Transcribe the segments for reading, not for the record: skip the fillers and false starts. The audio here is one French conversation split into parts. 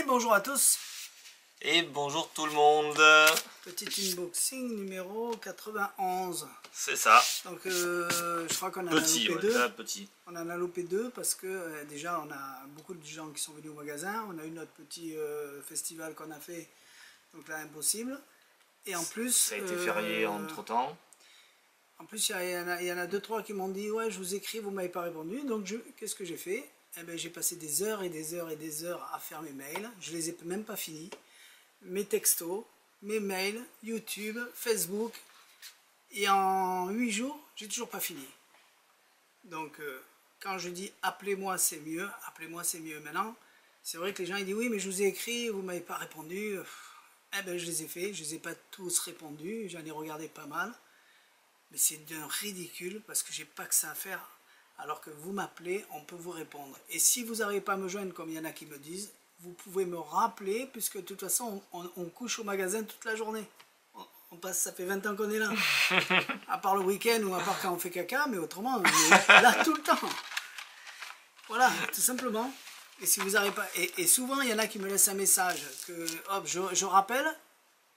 bonjour à tous. Et bonjour tout le monde. Petit unboxing numéro 91. C'est ça. Donc je crois qu'on en a loupé Ouais, deux. petit. On en a loupé deux parce que déjà on a beaucoup de gens qui sont venus au magasin. On a eu notre petit festival qu'on a fait. Donc là, impossible. Et en plus... Ça a été férié entre temps. En plus, il y en a deux, trois qui m'ont dit « Ouais, je vous écris, vous ne m'avez pas répondu. » Donc qu'est-ce que j'ai fait? Eh ben, j'ai passé des heures et des heures et des heures à faire mes mails. Je les ai même pas finis. Mes textos, mes mails, YouTube, Facebook. Et en 8 jours, j'ai toujours pas fini. Donc, quand je dis appelez-moi, c'est mieux. Appelez-moi, c'est mieux. Maintenant, c'est vrai que les gens ils disent oui, mais je vous ai écrit, vous m'avez pas répondu. Eh ben, je les ai fait. Je les ai pas tous répondus. J'en ai regardé pas mal. Mais c'est d'un ridicule parce que j'ai pas que ça à faire. Alors que vous m'appelez, on peut vous répondre. Et si vous n'arrivez pas à me joindre, comme il y en a qui me disent, vous pouvez me rappeler, puisque de toute façon, on couche au magasin toute la journée. On passe, ça fait 20 ans qu'on est là. À part le week-end ou à part quand on fait caca, mais autrement, on est là tout le temps. Voilà, tout simplement. Et si vous n'arrivez pas... Et souvent, il y en a qui me laissent un message que, hop, je rappelle.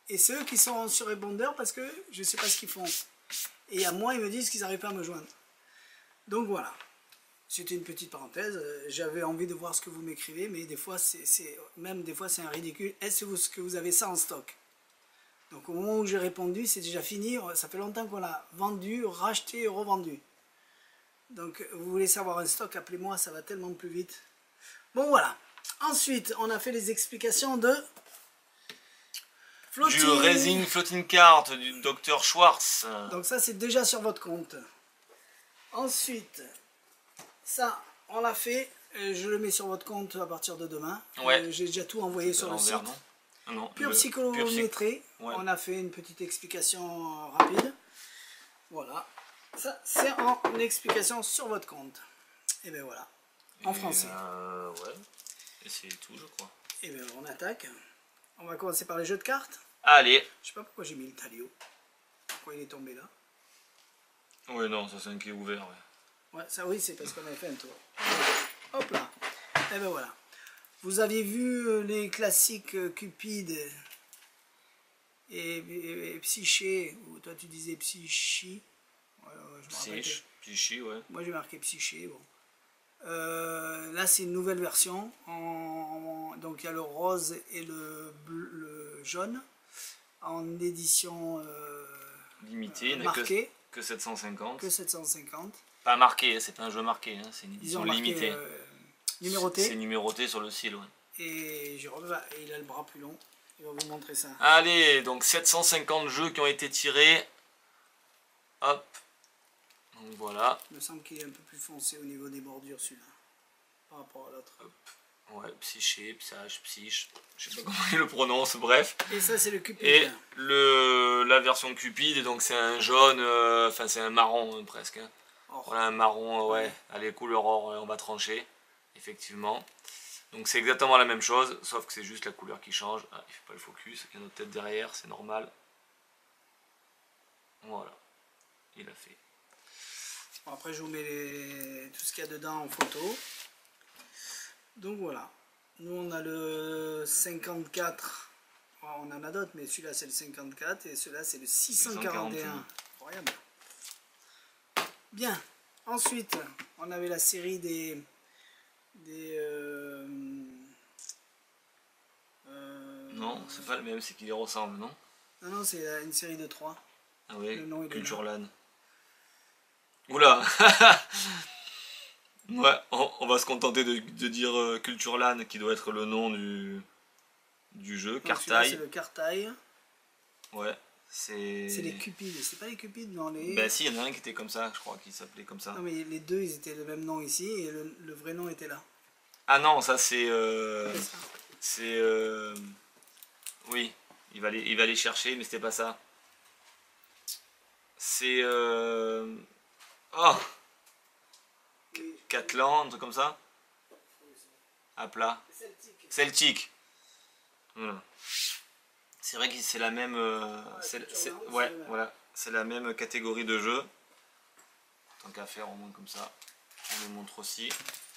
Et c'est eux qui sont sur répondeur parce que je ne sais pas ce qu'ils font. Et à moi, ils me disent qu'ils n'arrivent pas à me joindre. Donc voilà. C'était une petite parenthèse. J'avais envie de voir ce que vous m'écrivez, mais des fois, même des fois, c'est un ridicule. Est-ce que vous avez ça en stock? Donc au moment où j'ai répondu, c'est déjà fini. Ça fait longtemps qu'on l'a vendu, racheté et revendu. Donc vous voulez savoir un stock, appelez-moi, ça va tellement plus vite. Bon voilà. Ensuite, on a fait les explications de... Du Resin Floating Cart du Dr Schwartz. Donc ça, c'est déjà sur votre compte. Ensuite, ça, on l'a fait. Je le mets sur votre compte à partir de demain. Ouais. J'ai déjà tout envoyé sur le site. Non, Pure psychométrie. Ouais. On a fait une petite explication rapide. Voilà. Ça, c'est en explication sur votre compte. Et bien voilà. En français. Ouais. Et c'est tout, je crois. Et bien on attaque. On va commencer par les jeux de cartes. Allez. Je sais pas pourquoi j'ai mis le Talio. Pourquoi il est tombé là? Oui, non, ça c'est un qui est ouvert. Ouais, ça oui, c'est parce qu'on avait fait un tour. Hop là. Et ben voilà. Vous aviez vu les classiques Cupid et Psyché, ou toi tu disais Psychi. Ouais, Psyché, ouais. Moi j'ai marqué Psyché, bon. Là c'est une nouvelle version. Donc il y a le rose et le jaune en édition limitée, marquée. Que 750. Que 750. Pas marqué, c'est pas un jeu marqué, hein, c'est une édition limitée. Numéroté. C'est numéroté sur le cil, ouais. Et il a le bras plus long. Il va vous montrer ça. Allez, donc 750 jeux qui ont été tirés. Hop. Donc voilà. Il me semble qu'il est un peu plus foncé au niveau des bordures celui-là. Par rapport à l'autre. Ouais, Psyché, Psyche, Psyche. Je sais pas comment il le prononce, bref. Et ça c'est le Cupid. Et la version Cupid, donc c'est un jaune, enfin c'est un marron presque. Hein. Or. Voilà, un marron, ouais. Allez, couleur or, on va trancher. Effectivement. Donc c'est exactement la même chose, sauf que c'est juste la couleur qui change. Ah, il fait pas le focus, il y a notre tête derrière, c'est normal. Voilà, il a fait. Bon, après je vous mets tout ce qu'il y a dedans en photo. Donc voilà. Nous on a le 54. Bon, on en a d'autres, mais celui-là c'est le 54 et celui-là c'est le 641. Incroyable. Bien. Ensuite, on avait la série des non, c'est pas le même, c'est qu'il y ressemble, non? Non, c'est une série de 3. Ah oui, Culture Lan. Oula. Ouais, on va se contenter de dire Culture Lan, qui doit être le nom du jeu. Cartail. C'est le Cartail. Ouais, c'est les Cupides, c'est pas les Cupides, non les... Ben si, il y en a un qui était comme ça, je crois, qui s'appelait comme ça. Non mais les deux, ils étaient le même nom ici, et le vrai nom était là. Ah non, ça c'est... oui, il va aller chercher, mais c'était pas ça. C'est... Oh, Catlan, un truc comme ça. À plat. Celtique. Voilà. C'est vrai que c'est la même... ouais, voilà. C'est la même catégorie de jeu. Tant qu'à faire, au moins comme ça. On le montre aussi.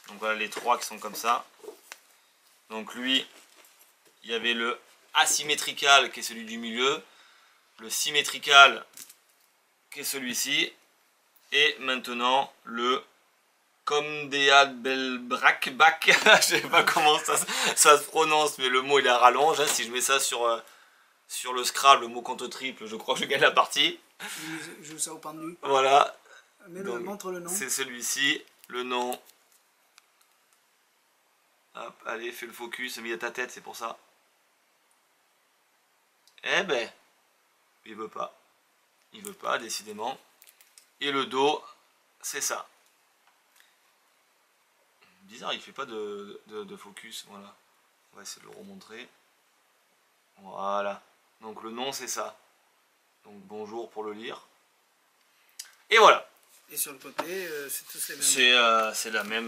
Donc voilà les trois qui sont comme ça. Donc lui, il y avait le asymétrical qui est celui du milieu, le symétrical qui est celui-ci, et maintenant le Comdealbelbrakbak, je sais pas comment ça se prononce, mais le mot il est à rallonge, hein. Si je mets ça sur le Scrabble, le mot compte triple, je crois que je gagne la partie. Je joue ça au pendu. Voilà. Montre le nom. C'est celui-ci, le nom. Hop, allez, fais le focus, mis à ta tête, c'est pour ça. Eh ben, il veut pas. Il veut pas, décidément. Et le dos, c'est ça. Bizarre, il fait pas de focus, voilà. On va essayer de le remontrer. Voilà. Donc le nom, c'est ça. Donc bonjour pour le lire. Et voilà. Et sur le côté, c'est tous les mêmes. C'est la même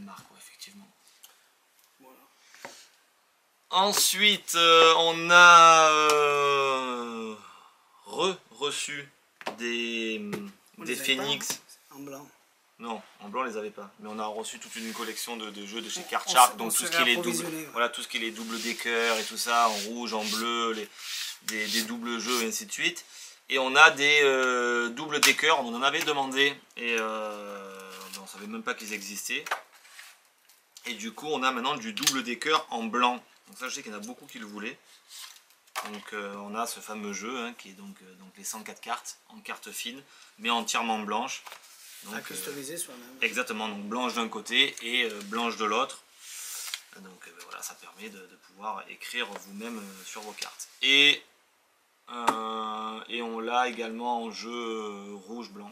marque, ouais, effectivement. Voilà. Ensuite, on a reçu des Phoenix. En blanc. Non, en blanc on les avait pas. Mais on a reçu toute une collection de jeux de chez Card Shark. Donc tout ce qui est les doubles, voilà, tout ce qui est les doubles deckers et tout ça, en rouge, en bleu, des doubles jeux et ainsi de suite. Et on a des doubles deckers, on en avait demandé et on savait même pas qu'ils existaient. Et du coup on a maintenant du double decker en blanc. Donc ça je sais qu'il y en a beaucoup qui le voulaient. Donc on a ce fameux jeu hein, qui est donc les 104 cartes en cartes fines mais entièrement blanches. Donc, à customiser soi-même. Exactement, donc blanche d'un côté et blanche de l'autre. Donc voilà, ça permet de pouvoir écrire vous-même sur vos cartes. Et on l'a également en jeu rouge-blanc.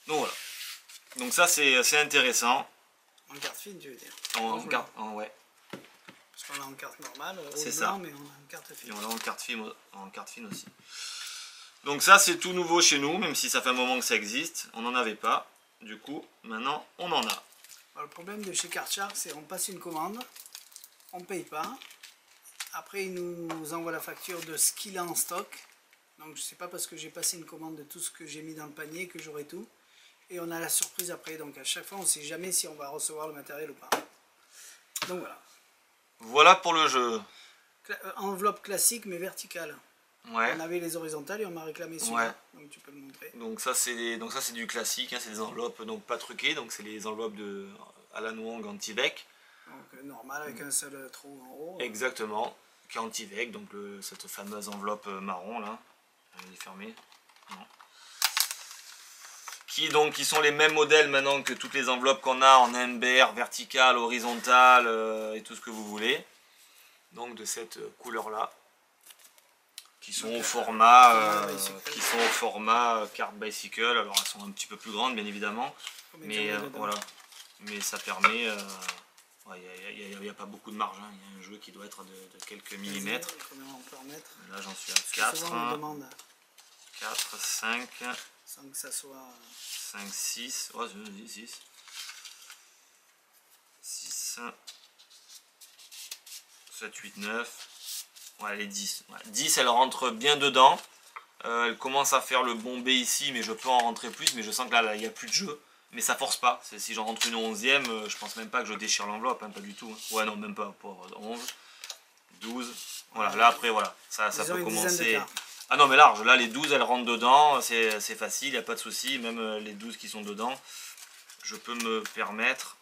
Donc voilà. Donc ça c'est intéressant. En carte fine tu veux dire? Ouais. Parce qu'on l'a en carte normale, c'est blanc, ça. Mais on a en carte fine. Et on l'a en carte fine aussi. Donc ça c'est tout nouveau chez nous, même si ça fait un moment que ça existe, on n'en avait pas. Du coup, maintenant on en a. Alors, le problème de chez Card Shark, c'est qu'on passe une commande, on ne paye pas. Après il nous envoie la facture de ce qu'il a en stock. Donc je sais pas parce que j'ai passé une commande de tout ce que j'ai mis dans le panier que j'aurai tout. Et on a la surprise après, donc à chaque fois on ne sait jamais si on va recevoir le matériel ou pas. Donc voilà. Voilà pour le jeu. Enveloppe classique mais verticale. Ouais. On avait les horizontales et on m'a réclamé celui-là, ouais. Donc tu peux le montrer. Donc ça c'est du classique, hein, c'est des enveloppes donc pas truquées, donc c'est les enveloppes de Alan Wong anti-vec. Donc normal avec un seul trou en haut. Exactement, qui est anti-vec, donc cette fameuse enveloppe marron là, elle est fermée. Non. Qui sont les mêmes modèles maintenant que toutes les enveloppes qu'on a en MBR, verticale, horizontale et tout ce que vous voulez. Donc de cette couleur là. Qui sont au format carte bicycle. Alors elles sont un petit peu plus grandes bien évidemment, mais voilà. Mais ça permet, il n'y a pas beaucoup de marge, hein. Il y a un jeu qui doit être de quelques millimètres. Là j'en suis à 4, 4, 5, sans que ça soit 5, 6, oh, 6, 6, 7, 8, 9. Ouais, les 10. Ouais. 10, elle rentre bien dedans. Elle commence à faire le bombé ici, mais je peux en rentrer plus. Mais je sens que là, il n'y a plus de jeu. Mais ça force pas. Si j'en rentre une 11e, je pense même pas que je déchire l'enveloppe, hein, pas du tout. Hein. Ouais, non, même pas. Pour 11, 12. Voilà, là après, voilà. Ça peut commencer. Ah non, mais large. Là, les 12, elles rentrent dedans. C'est facile, il n'y a pas de souci. Même les 12 qui sont dedans, je peux me permettre.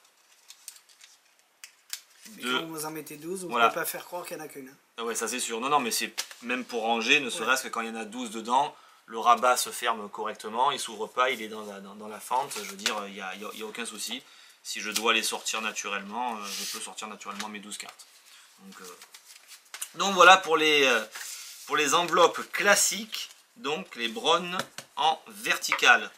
Et quand vous en mettez 12, vous ne voilà. pouvez pas faire croire qu'il n'y en a qu'une. Ouais, ça c'est sûr. Non, mais c'est même pour ranger, ne serait-ce que quand il y en a 12 dedans, le rabat se ferme correctement, il ne s'ouvre pas, il est dans la fente. Je veux dire, il n'y a aucun souci. Si je dois les sortir naturellement, je peux sortir naturellement mes 12 cartes. Donc voilà pour les enveloppes classiques, donc les Bronn en verticale.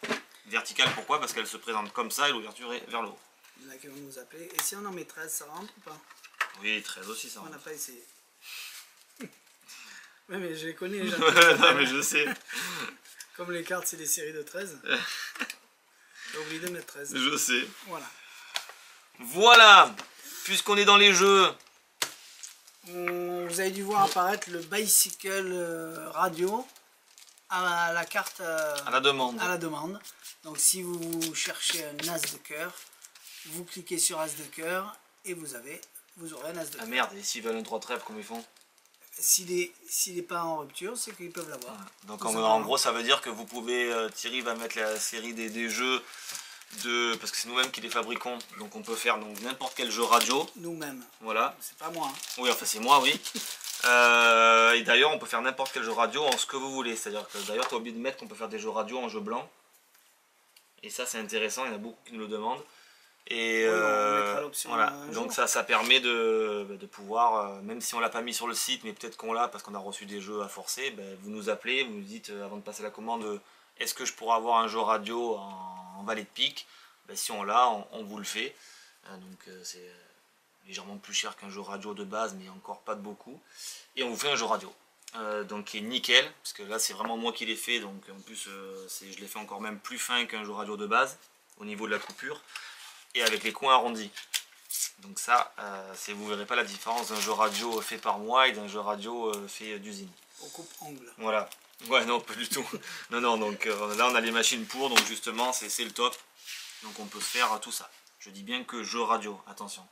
Verticale pourquoi? Parce qu'elle se présente comme ça et l'ouverture est vers le haut. Il y en a qui vont nous appeler. Et si on en met 13, ça rentre ou pas? Oui, 13 aussi, ça rentre. On n'a pas essayé. Oui, mais je les connais. Non, mais je sais. Comme les cartes, c'est des séries de 13. J'ai oublié de mettre 13. Je sais. Voilà. Voilà. Puisqu'on est dans les jeux. Vous avez dû voir apparaître le Bicycle Radio à la carte. À la demande. À la demande. Donc si vous cherchez un As de cœur, vous cliquez sur As de cœur et vous avez vous aurez un as de Ah cœur. merde, et s'ils veulent un 3 trèfle, comment ils font? S'il est pas en rupture, c'est qu'ils peuvent l'avoir. Donc en gros, ça veut dire que vous pouvez, Thierry va mettre la série des jeux, parce que c'est nous-mêmes qui les fabriquons, donc on peut faire n'importe quel jeu radio. Nous-mêmes. Voilà. C'est pas moi. Hein. Oui, enfin c'est moi, oui. Et d'ailleurs, on peut faire n'importe quel jeu radio en ce que vous voulez. C'est-à-dire que d'ailleurs, tu as oublié de mettre qu'on peut faire des jeux radio en jeu blanc. Et ça, c'est intéressant, il y en a beaucoup qui nous le demandent. Et Oui, on mettra l'option voilà, jour. donc ça permet de pouvoir, même si on l'a pas mis sur le site, mais peut-être qu'on l'a parce qu'on a reçu des jeux à forcer, vous nous appelez, vous nous dites avant de passer la commande, est-ce que je pourrais avoir un jeu radio en valet de pique? Si on l'a, on vous le fait. Donc c'est légèrement plus cher qu'un jeu radio de base, mais encore pas de beaucoup. Et on vous fait un jeu radio. Donc qui est nickel, parce que là c'est vraiment moi qui l'ai fait, donc en plus je l'ai fait encore même plus fin qu'un jeu radio de base, au niveau de la coupure. Et avec les coins arrondis. Donc ça, vous verrez pas la différence d'un jeu radio fait par moi et d'un jeu radio fait d'usine. Au coupe-ongle. Voilà. Ouais, non, pas du tout. Non, donc là on a les machines pour, donc justement c'est le top. Donc on peut se faire tout ça. Je dis bien que jeu radio, attention.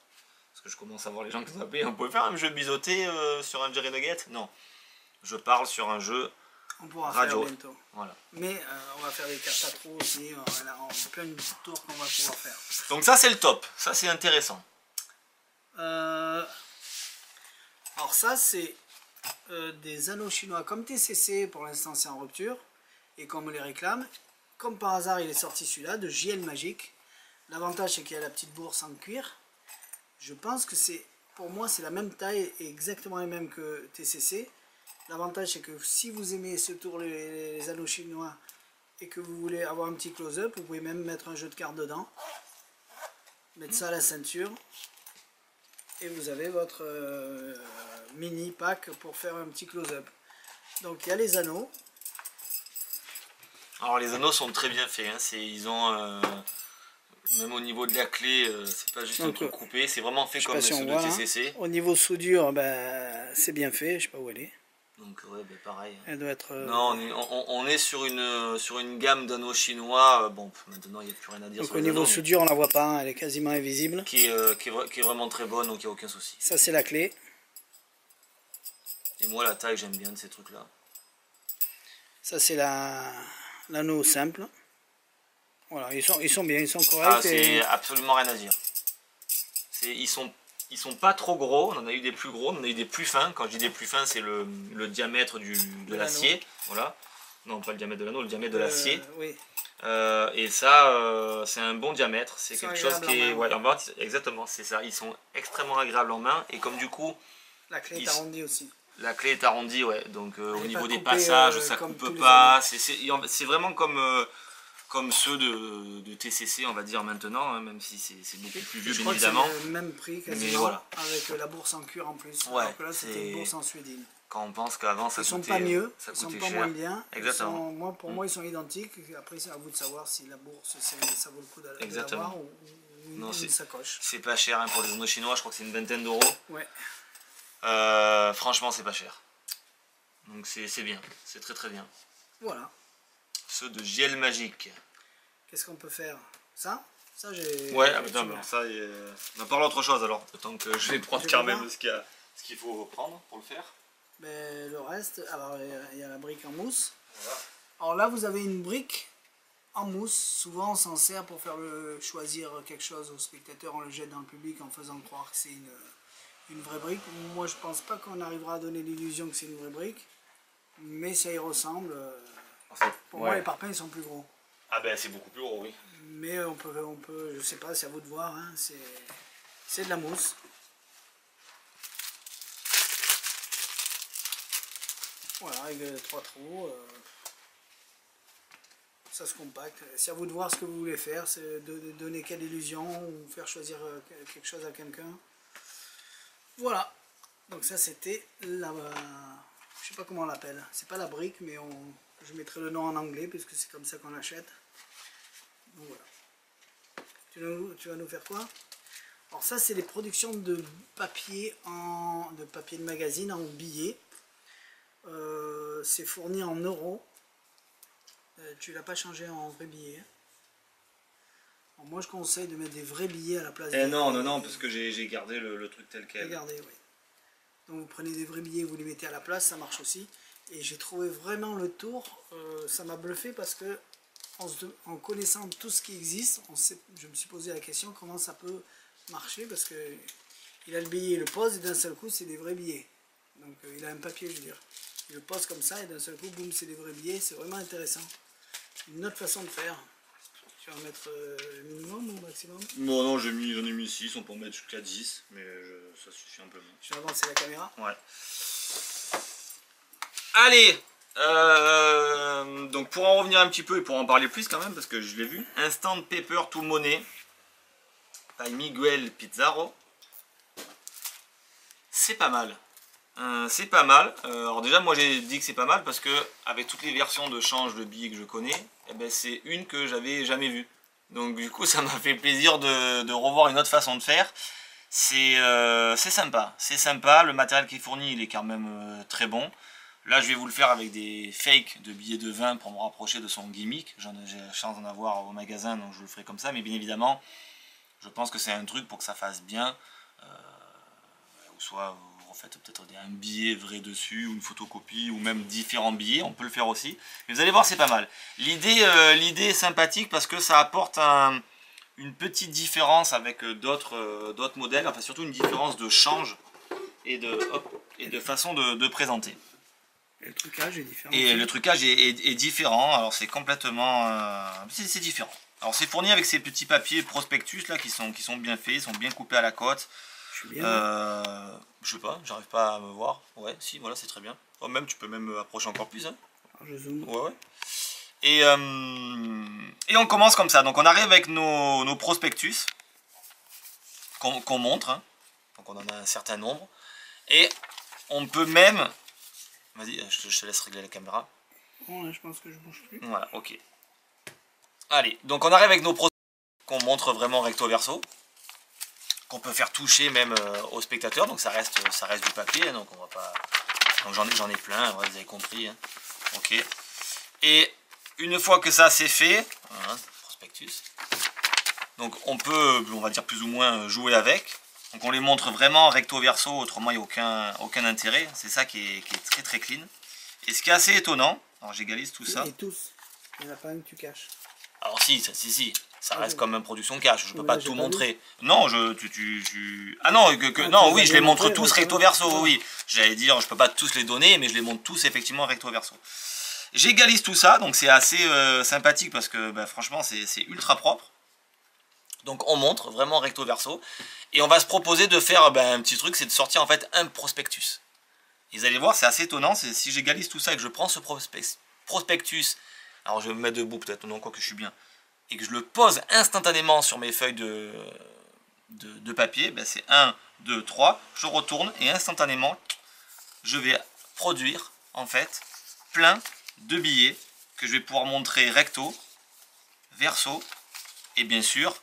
Parce que je commence à voir les gens qui s'appellent, on peut faire un jeu biseauté sur un Jerry Nugget? Non. Je parle sur un jeu on pourra radio. Faire bientôt. Voilà. Mais on va faire des cartes à trous aussi, on a plein de tours qu'on va pouvoir faire. Donc ça c'est le top, ça c'est intéressant. Alors ça c'est des anneaux chinois comme TCC, pour l'instant c'est en rupture, et comme on les réclame, comme par hasard il est sorti celui-là, de JL Magique. L'avantage c'est qu'il y a la petite bourse en cuir. Je pense que pour moi c'est la même taille et exactement les mêmes que TCC. L'avantage c'est que si vous aimez ce tour les anneaux chinois et que vous voulez avoir un petit close-up, vous pouvez même mettre un jeu de cartes dedans, mettre ça à la ceinture et vous avez votre mini pack pour faire un petit close-up. Donc il y a les anneaux. Alors les anneaux sont très bien faits, hein. Ils ont même au niveau de la clé, c'est pas juste un truc coupé, c'est vraiment fait comme ceux de TCC. Hein. Au niveau soudure, c'est bien fait, je sais pas où elle est. Donc ouais, pareil. Elle doit être. Non, on est sur une gamme d'anneaux chinois. Bon, maintenant il n'y a plus rien à dire. Donc sur au les niveau anneaux, soudure, on la voit pas, hein, elle est quasiment invisible. Qui est vraiment très bonne, donc il n'y a aucun souci. Ça c'est la clé. Et moi la taille, j'aime bien de ces trucs là. Ça c'est l'anneau simple. Voilà, ils sont bien, ils sont corrects. Ah, c'est absolument rien à dire. Ils sont pas trop gros, on en a eu des plus gros, on en a eu des plus fins. Quand je dis des plus fins, c'est le diamètre de l'acier. Voilà. Non, pas le diamètre de l'anneau, le diamètre de l'acier. Oui. Et ça, c'est un bon diamètre. C'est quelque chose qui est. Ouais, exactement, c'est ça. Ils sont extrêmement agréables en main. Et comme du coup. La clé est arrondie aussi. La clé est arrondie, ouais. Donc au niveau des passages, ça coupe pas. C'est vraiment comme ceux de TCC, on va dire maintenant, hein, même si c'est beaucoup plus vieux, bien évidemment. C'est le même prix quasiment, voilà. Avec la bourse en cuir en plus. Ouais, alors que là, c'était une bourse en suédine. Quand on pense qu'avant, ça coûtait cher. Ils sont pas mieux, ils sont pas moins bien. Exactement. Pour moi, ils sont identiques. Après, c'est à vous de savoir si la bourse, ça vaut le coup d'avoir ou une sacoche. C'est pas cher hein, pour les anneaux chinois, je crois que c'est une vingtaine d'euros. Ouais. Franchement, c'est pas cher. Donc c'est bien, c'est très très bien. Voilà. Ceux de JL Magique. Qu'est-ce qu'on peut faire? Ça j'ai. Ouais, ça, on en parle autre chose alors. Tant que je vais prendre quand même ce qu'il faut prendre pour le faire. Mais le reste, alors il y a la brique en mousse. Voilà. Alors là, vous avez une brique en mousse. Souvent, on s'en sert pour choisir quelque chose au spectateur. On le jette dans le public en faisant croire que c'est une vraie brique. Moi, je pense pas qu'on arrivera à donner l'illusion que c'est une vraie brique. Mais ça y ressemble. Pour moi, les parpaings sont plus gros. Ah ben c'est beaucoup plus gros, oui. Mais on peut, je sais pas, c'est à vous de voir. Hein, c'est de la mousse. Voilà, avec 3 trous. Ça se compacte. C'est à vous de voir ce que vous voulez faire. C'est de donner quelle illusion ou faire choisir quelque chose à quelqu'un. Voilà. Donc ça c'était la... Je sais pas comment on l'appelle. C'est pas la brique, mais je mettrai le nom en anglais puisque c'est comme ça qu'on l'achète. Donc voilà. Tu vas nous faire quoi? Alors ça c'est les productions de papier de magazine en billets. C'est fourni en euros. Tu l'as pas changé en vrai billet. Alors moi je conseille de mettre des vrais billets à la place non, parce que j'ai gardé le truc tel quel. Regardez, oui. Donc vous prenez des vrais billets, vous les mettez à la place, ça marche aussi. Et j'ai trouvé vraiment le tour, ça m'a bluffé parce que en connaissant tout ce qui existe, je me suis posé la question comment ça peut marcher parce que il a le billet, il le pose et d'un seul coup c'est des vrais billets. Donc il a un papier, je veux dire. Il le pose comme ça et d'un seul coup, boum, c'est des vrais billets, c'est vraiment intéressant. Une autre façon de faire. Tu vas en mettre le minimum ou le maximum? Non, j'en ai mis 6, on peut en mettre jusqu'à 10, mais ça suffit amplement. Je vais avancer la caméra. Ouais. Allez, donc pour en revenir un petit peu et pour en parler plus quand même, parce que je l'ai vu, Instant Paper to Money by Miguel Pizarro. C'est pas mal. C'est pas mal. Alors déjà moi j'ai dit que c'est pas mal parce que avec toutes les versions de change de billets que je connais, eh ben, c'est une que j'avais jamais vue. Donc du coup ça m'a fait plaisir de revoir une autre façon de faire. C'est sympa, le matériel qui est fourni il est quand même très bon. Là je vais vous le faire avec des fakes de billets de 20 pour me rapprocher de son gimmick. J'ai la chance d'en avoir au magasin donc je le ferai comme ça, mais bien évidemment je pense que c'est un truc pour que ça fasse bien. Ou soit vous refaites peut-être un billet vrai dessus, ou une photocopie, ou même différents billets, on peut le faire aussi. Mais vous allez voir, c'est pas mal. L'idée est sympathique parce que ça apporte une petite différence avec d'autres modèles, enfin surtout une différence de change et de façon de présenter. Et le trucage est différent. Et le trucage est différent, alors c'est complètement... c'est différent. Alors c'est fourni avec ces petits papiers prospectus là qui sont bien faits, ils sont bien coupés à la côte. Je sais pas, j'arrive pas à me voir. Ouais, si, voilà, c'est très bien. Oh, même, tu peux même approcher encore plus. Hein. Alors je zoome. Ouais. Et on commence comme ça. Donc on arrive avec nos prospectus qu'on montre. Hein. Donc on en a un certain nombre. Et on peut même... Vas-y, je te laisse régler la caméra. Bon, là, je pense que je bouge plus. Voilà, ok. Allez, donc on arrive avec nos prospectus qu'on montre vraiment recto verso. Qu'on peut faire toucher même aux spectateurs, donc ça reste du papier, hein, donc on va pas. Donc j'en ai plein, ouais, vous avez compris. Hein. Ok. Et une fois que ça c'est fait, voilà, prospectus. Donc on peut, on va dire plus ou moins jouer avec. Donc on les montre vraiment recto verso, autrement il n'y a aucun intérêt. C'est ça qui est très très clean. Et ce qui est assez étonnant, alors j'égalise tout ça. Et tous. Il n'y en a pas un que tu caches. Alors si. Ça reste comme une production cash, je peux pas tout montrer. Non, ah non, non, oui, je les montre tous recto verso, oui. J'allais dire, je peux pas tous les donner, mais je les montre tous effectivement recto verso. J'égalise tout ça, donc c'est assez sympathique parce que bah, franchement c'est ultra propre. Donc on montre vraiment recto verso. Et on va se proposer de faire un petit truc, c'est de sortir en fait un prospectus. Et vous allez voir, c'est assez étonnant, si j'égalise tout ça et que je prends ce prospectus, alors je vais me mettre debout peut-être, non, quoi que je suis bien. Et que je le pose instantanément sur mes feuilles de papier, ben c'est 1, 2, 3, je retourne et instantanément, je vais produire en fait plein de billets que je vais pouvoir montrer recto, verso et bien sûr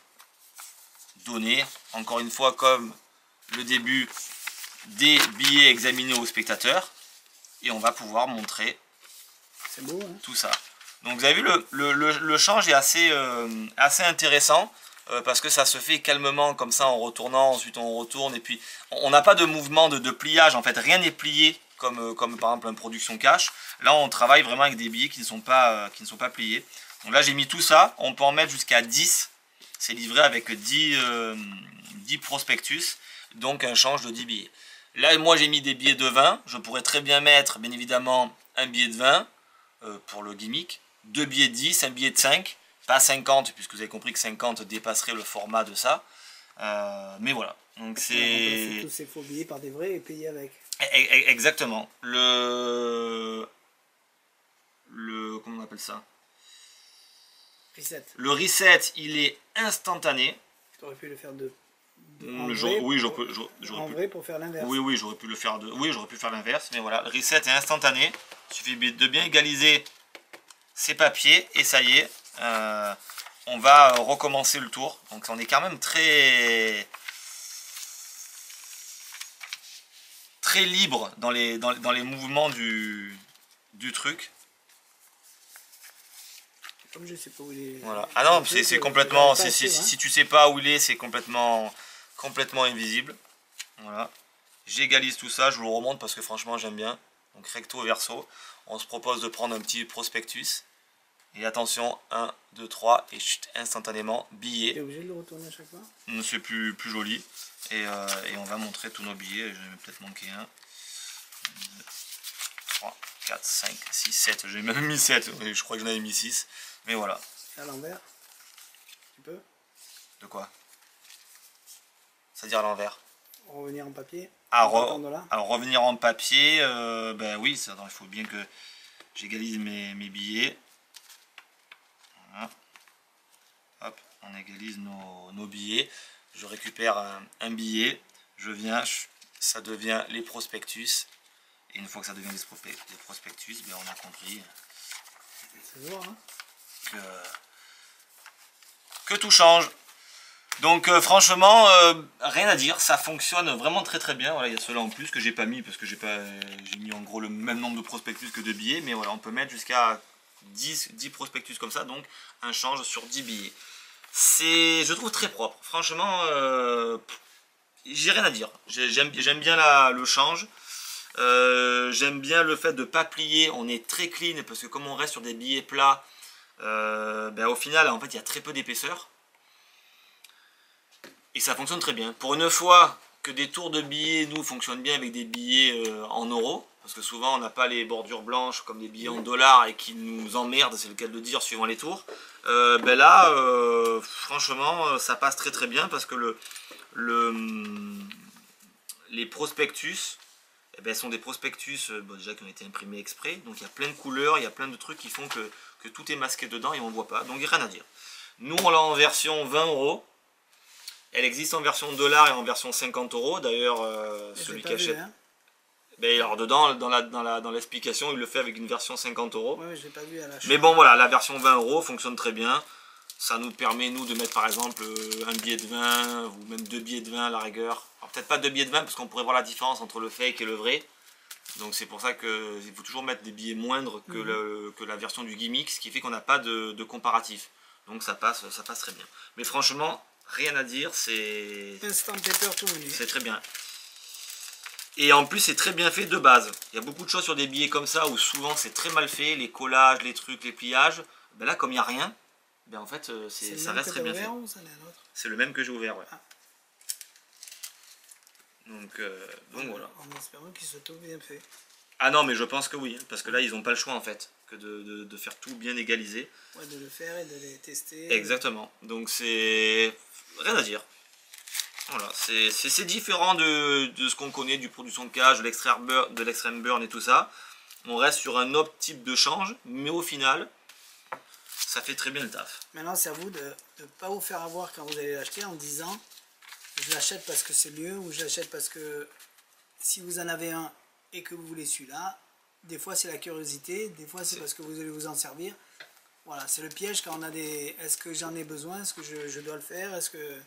donner, encore une fois comme le début, des billets examinés aux spectateurs et on va pouvoir montrer beau, hein. Tout ça. Donc vous avez vu, le change est assez intéressant parce que ça se fait calmement comme ça en retournant, ensuite on retourne et puis on n'a pas de mouvement de pliage, en fait rien n'est plié comme par exemple une production cash. Là on travaille vraiment avec des billets qui ne sont pas pliés. Donc là j'ai mis tout ça, on peut en mettre jusqu'à 10, c'est livré avec 10 prospectus, donc un change de 10 billets. Là moi j'ai mis des billets de 20, je pourrais très bien mettre bien évidemment un billet de 20 pour le gimmick, 2 billets de 10, un billet de 5, pas 50 puisque vous avez compris que 50 dépasserait le format de ça, mais voilà, donc c'est... tous ces faux billets par des vrais et payer avec. Exactement, comment on appelle ça? Reset. Le reset il est instantané. Tu aurais pu le faire en vrai pour faire l'inverse. Oui, j'aurais pu le faire j'aurais pu faire l'inverse, mais voilà, le reset est instantané. Il suffit de bien égaliser ces papiers et ça y est, on va recommencer le tour. Donc on est quand même très libre dans les mouvements du truc. Comme je sais pas où il est. Voilà. Ah non, c'est complètement. Si tu sais pas où il est, c'est complètement invisible. Voilà. J'égalise tout ça, je vous le remonte parce que franchement j'aime bien. Donc recto verso. On se propose de prendre un petit prospectus. Et attention, 1, 2, 3, et chut, instantanément, billet. T'es obligé de le retourner à chaque fois? C'est plus joli. Et on va montrer tous nos billets. Je vais peut-être manquer 1, 2, 3, 4, 5, 6, 7. J'ai même mis 7. Je crois que j'en avais mis 6. Mais voilà. À l'envers? Tu peux? De quoi? C'est-à-dire à l'envers? Revenir en papier? Alors revenir en papier, ben oui, il faut bien que j'égalise mes billets. Voilà. Hop, on égalise nos billets. Je récupère un billet, je viens, ça devient les prospectus. Et une fois que ça devient les prospectus, ben on a compris que tout change. Donc franchement, rien à dire, ça fonctionne vraiment très très bien. Voilà, il y a ceux-là en plus que j'ai pas mis parce que j'ai mis en gros le même nombre de prospectus que de billets, mais voilà, on peut mettre jusqu'à 10 prospectus comme ça, donc un change sur 10 billets. Je trouve très propre. Franchement, j'ai rien à dire. J'aime bien le change. J'aime bien le fait de ne pas plier. On est très clean parce que comme on reste sur des billets plats, ben, au final, en fait, il y a très peu d'épaisseur. Et ça fonctionne très bien. Pour une fois que des tours de billets, nous, fonctionnent bien avec des billets en euros, parce que souvent on n'a pas les bordures blanches comme des billets en dollars et qui nous emmerdent, c'est le cas de le dire, suivant les tours. Ben là, franchement, ça passe très très bien parce que les prospectus, eh ben, sont des prospectus déjà qui ont été imprimés exprès, donc il y a plein de couleurs, il y a plein de trucs qui font que tout est masqué dedans et on ne voit pas, donc il n'y a rien à dire. Nous on l'a en version 20 euros. Elle existe en version dollar et en version 50 euros. D'ailleurs, celui qui achète. Hein. Ben, alors, dedans, dans l'explication, il le fait avec une version 50 euros. Ouais, je l'ai pas vu à l'achat. Mais bon, voilà, la version 20 euros fonctionne très bien. Ça nous permet, nous, de mettre par exemple un billet de 20 ou même 2 billets de 20 à la rigueur. Alors, peut-être pas 2 billets de 20 parce qu'on pourrait voir la différence entre le fake et le vrai. Donc, c'est pour ça qu'il faut toujours mettre des billets moindres que la version du gimmick, ce qui fait qu'on n'a pas de comparatif. Donc, ça passe très bien. Mais franchement. Rien à dire, c'est très bien. Et en plus, c'est très bien fait de base. Il y a beaucoup de choses sur des billets comme ça où souvent c'est très mal fait, les collages, les trucs, les pliages. Ben là, comme il n'y a rien, ben en fait, ça reste très bien fait. C'est le même que j'ai ouvert, ouais. Ah. Donc voilà. En espérant qu'il soit tout bien fait. Ah non, mais je pense que oui, parce que là, ils n'ont pas le choix en fait, que de faire tout bien égalisé. Ouais, de le faire et de les tester. Exactement. Donc c'est... Rien à dire. Voilà, c'est différent de ce qu'on connaît du production de cage, de l'extreme burn et tout ça. On reste sur un autre type de change, mais au final, ça fait très bien le taf. Maintenant, c'est à vous de ne pas vous faire avoir quand vous allez l'acheter en disant je l'achète parce que c'est mieux ou je l'achète parce que si vous en avez un et que vous voulez celui-là, des fois c'est la curiosité, des fois c'est parce que vous allez vous en servir. Voilà, c'est le piège quand on a des... Est-ce que j'en ai besoin? Est-ce que je dois le faire? Est-ce que...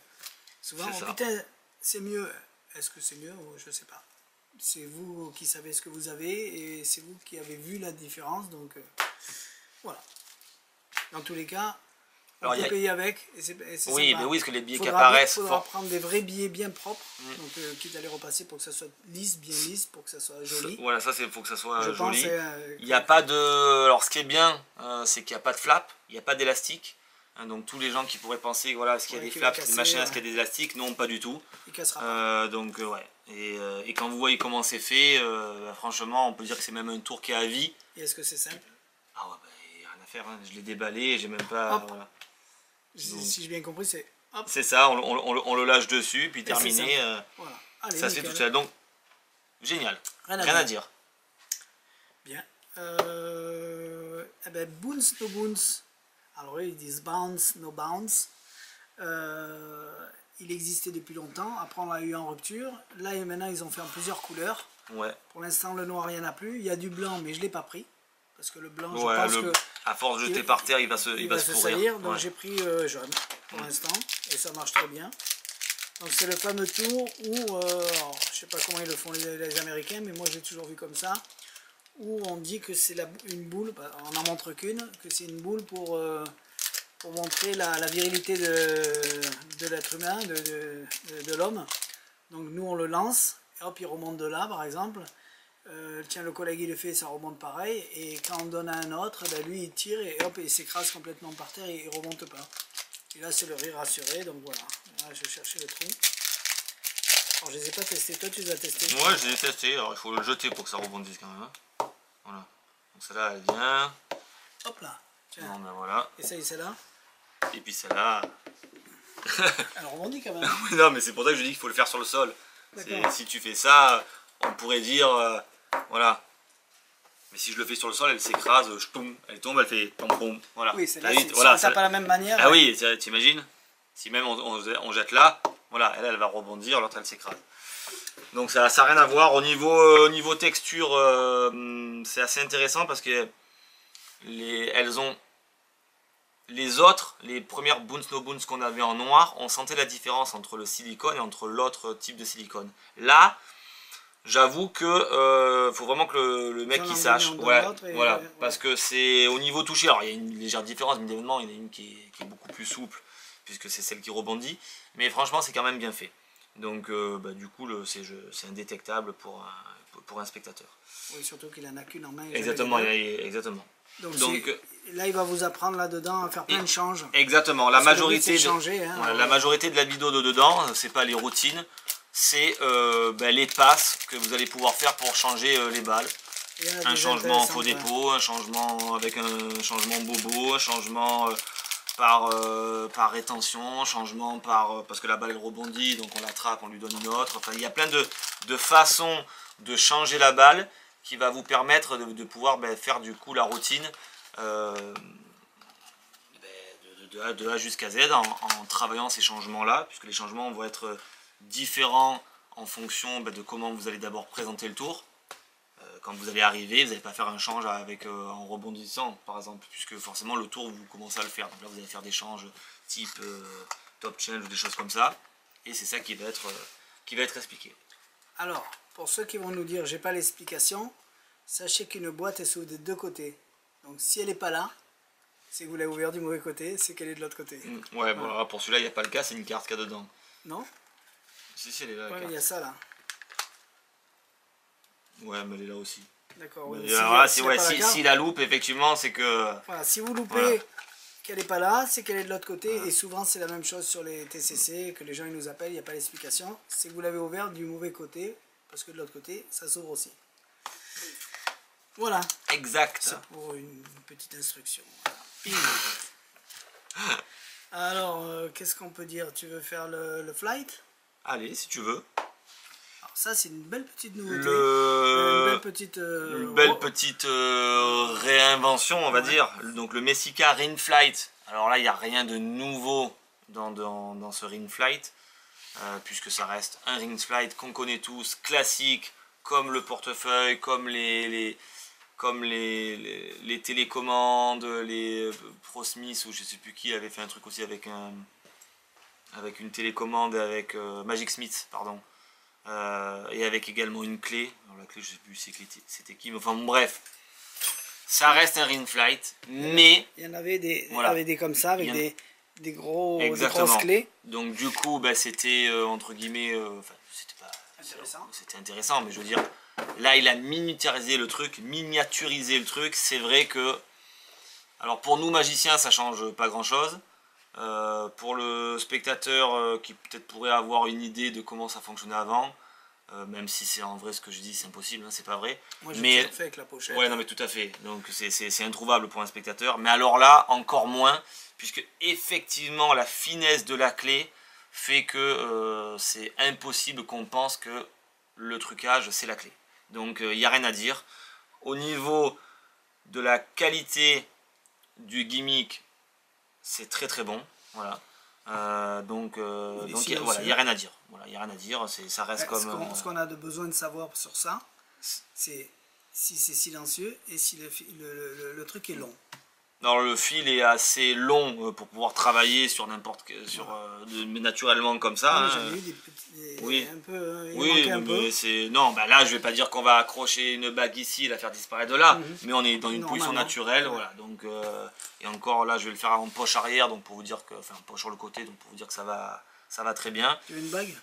Souvent, oh, putain, c'est mieux. Est-ce que c'est mieux? Je sais pas. C'est vous qui savez ce que vous avez et c'est vous qui avez vu la différence. Donc, voilà. Dans tous les cas, on peut payer avec. Oui, mais oui, parce que les billets qui apparaissent... Il faudra prendre des vrais billets bien propres. Donc, quitte à les repasser pour que ça soit lisse, bien lisse, pour que ça soit joli. Voilà, ça, il faut que ça soit joli. Il n'y a pas de... Alors, ce qui est bien, c'est qu'il n'y a pas de flap, il n'y a pas d'élastique. Donc, tous les gens qui pourraient penser, voilà, est-ce qu'il y a des flaps, des machins, est-ce qu'il y a des élastiques? Non, pas du tout. Il cassera pas. Donc, ouais. Et quand vous voyez comment c'est fait, franchement, on peut dire que c'est même un tour qui est à vie. Et est-ce que c'est simple? Ah ouais, il n'y a rien à faire. Hein. Je l'ai déballé et j'ai même pas... Voilà. Si j'ai bien compris, c'est... C'est ça, on le lâche dessus, puis terminé. Voilà. Allez, ça se fait tout seul. Donc, génial. Rien à dire. Bien. Eh ben, bounce no bounce. Alors eux, ils disent bounce no bounce. Il existait depuis longtemps. Après, on l'a eu en rupture. Là, et maintenant, ils ont fait en plusieurs couleurs. Ouais. Pour l'instant, le noir, il n'y en a plus. Il y a du blanc, mais je ne l'ai pas pris. Parce que le blanc, je pense que... À force de jeter par terre, il va se salir. Donc j'ai pris jaune pour l'instant. Et ça marche très bien. Donc c'est le fameux tour où... je sais pas comment ils le font les Américains, mais moi j'ai toujours vu comme ça. où on dit que c'est une boule, on n'en montre qu'une, que c'est une boule pour montrer la virilité de l'être humain, de l'homme. Donc nous on le lance, et hop il remonte de là par exemple. Tiens, le collègue il le fait, ça remonte pareil, et quand on donne à un autre, ben, lui il tire et hop il s'écrase complètement par terre et il remonte pas. Et là c'est le riz rassuré, donc voilà. Là, je cherchais le trou. Alors je les ai pas testés, toi tu les as testés? Ouais, je les ai testés, alors il faut le jeter pour que ça rebondisse quand même. Hein. Voilà. Donc celle-là elle vient. Hop là. Tiens. Non, ben voilà. Et ça, celle-là. Et puis celle-là. Elle rebondit quand même. Non, mais c'est pour ça que je dis qu'il faut le faire sur le sol. Si tu fais ça, on pourrait dire. Voilà. Mais si je le fais sur le sol, elle s'écrase, elle tombe, elle fait pom. Voilà. Oui, c'est là, voilà, ça pas la même manière. Ah oui, t'imagines? Si même on jette là, voilà, elle va rebondir, l'autre elle s'écrase. Donc ça n'a rien à voir. Au niveau texture, c'est assez intéressant parce que elles ont. Les premières Boons No Boons qu'on avait en noir, on sentait la différence entre le silicone et entre l'autre type de silicone. Là, j'avoue que faut vraiment que le mec qui sache. Ouais, voilà, parce que c'est au niveau touché. Alors il y a une légère différence, mais évidemment il y en a une qui est beaucoup plus souple, puisque c'est celle qui rebondit. Mais franchement, c'est quand même bien fait. Donc du coup, c'est indétectable pour un spectateur. Oui, surtout qu'il en a qu'une en main. Exactement, exactement. Donc là, il va vous apprendre là-dedans à faire plein de changes. Exactement. La majorité, la majorité de la vidéo de dedans, c'est pas les routines, c'est les passes que vous allez pouvoir faire pour changer les balles. Un changement en faux dépôt, un changement avec un changement bobo, un changement par rétention, changement parce que la balle elle rebondit, donc on l'attrape, on lui donne une autre. Enfin, il y a plein de façons de changer la balle qui va vous permettre de pouvoir faire du coup la routine de A jusqu'à Z en travaillant ces changements là, puisque les changements vont être différents en fonction de comment vous allez d'abord présenter le tour. Quand vous allez arriver, vous n'allez pas faire un change en rebondissant par exemple, puisque forcément le tour vous commencez à le faire. Donc là vous allez faire des changes type top change ou des choses comme ça, et c'est ça qui va être expliqué. Alors, pour ceux qui vont nous dire j'ai pas l'explication, sachez qu'une boîte est s'ouvre des deux côtés. Donc si elle n'est pas là, c'est que vous l'avez ouvert du mauvais côté, c'est qu'elle est de l'autre côté. Ouais, bon, alors, pour celui-là il n'y a pas le cas, c'est une carte qu'il y a dedans. Non? Si, elle est là. Ouais, il y a ça là. Ouais, mais elle est là aussi. D'accord. Ouais, si la loupe, effectivement, c'est que. Voilà, si vous loupez qu'elle n'est pas là, c'est qu'elle est de l'autre côté. Et souvent, c'est la même chose sur les TCC, que les gens ils nous appellent, il n'y a pas d'explication. C'est que vous l'avez ouvert du mauvais côté, parce que de l'autre côté, ça s'ouvre aussi. Voilà. Exact. C'est pour une petite instruction. Voilà. Alors, qu'est-ce qu'on peut dire? Tu veux faire le flight? Allez, si tu veux. Alors ça, c'est une belle petite nouveauté. Une belle petite réinvention, on va dire. Donc le Messica Ring Flight. Alors là, il n'y a rien de nouveau dans ce Ring Flight, puisque ça reste un Ring Flight qu'on connaît tous, classique, comme le portefeuille, comme les télécommandes, les ProSmith ou je sais plus qui avait fait un truc aussi avec une télécommande avec Magic Smith, pardon. Et avec également une clé. Alors la clé, je sais plus c'était qui, mais enfin bon, bref. Ça reste un Ring Flight, mais il y en avait des comme ça avec des grosses clés. Donc du coup, c'était entre guillemets, c'était intéressant, mais je veux dire, là il a miniaturisé le truc. C'est vrai que, alors pour nous magiciens, ça change pas grand chose. Pour le spectateur qui peut-être pourrait avoir une idée de comment ça fonctionnait avant, même si c'est en vrai ce que je dis, c'est impossible, hein, c'est pas vrai. Moi j'ai fait avec la pochette. Ouais, non mais tout à fait, donc c'est introuvable pour un spectateur, mais alors là encore moins, puisque effectivement la finesse de la clé fait que c'est impossible qu'on pense que le trucage c'est la clé. Donc il n'y a rien à dire. Au niveau de la qualité du gimmick, c'est très très bon, voilà. Donc voilà, il n'y a rien à dire. Voilà, il y a rien à dire, ça reste comme. Ce qu'on a besoin de savoir sur ça, c'est si c'est silencieux et si le truc est long. Alors le fil est assez long pour pouvoir travailler sur n'importe quel, naturellement comme ça. Ah, hein. j'en ai eu des petits, Oui. un peu, il Oui, manquait un peu. mais c'est non, bah là je vais pas dire qu'on va accrocher une bague ici et la faire disparaître de là, mais on est dans une position Normalement. naturelle, voilà. Donc et encore là je vais le faire en poche arrière, donc pour vous dire que, enfin poche sur le côté, donc pour vous dire que ça va très bien. Tu veux une bague?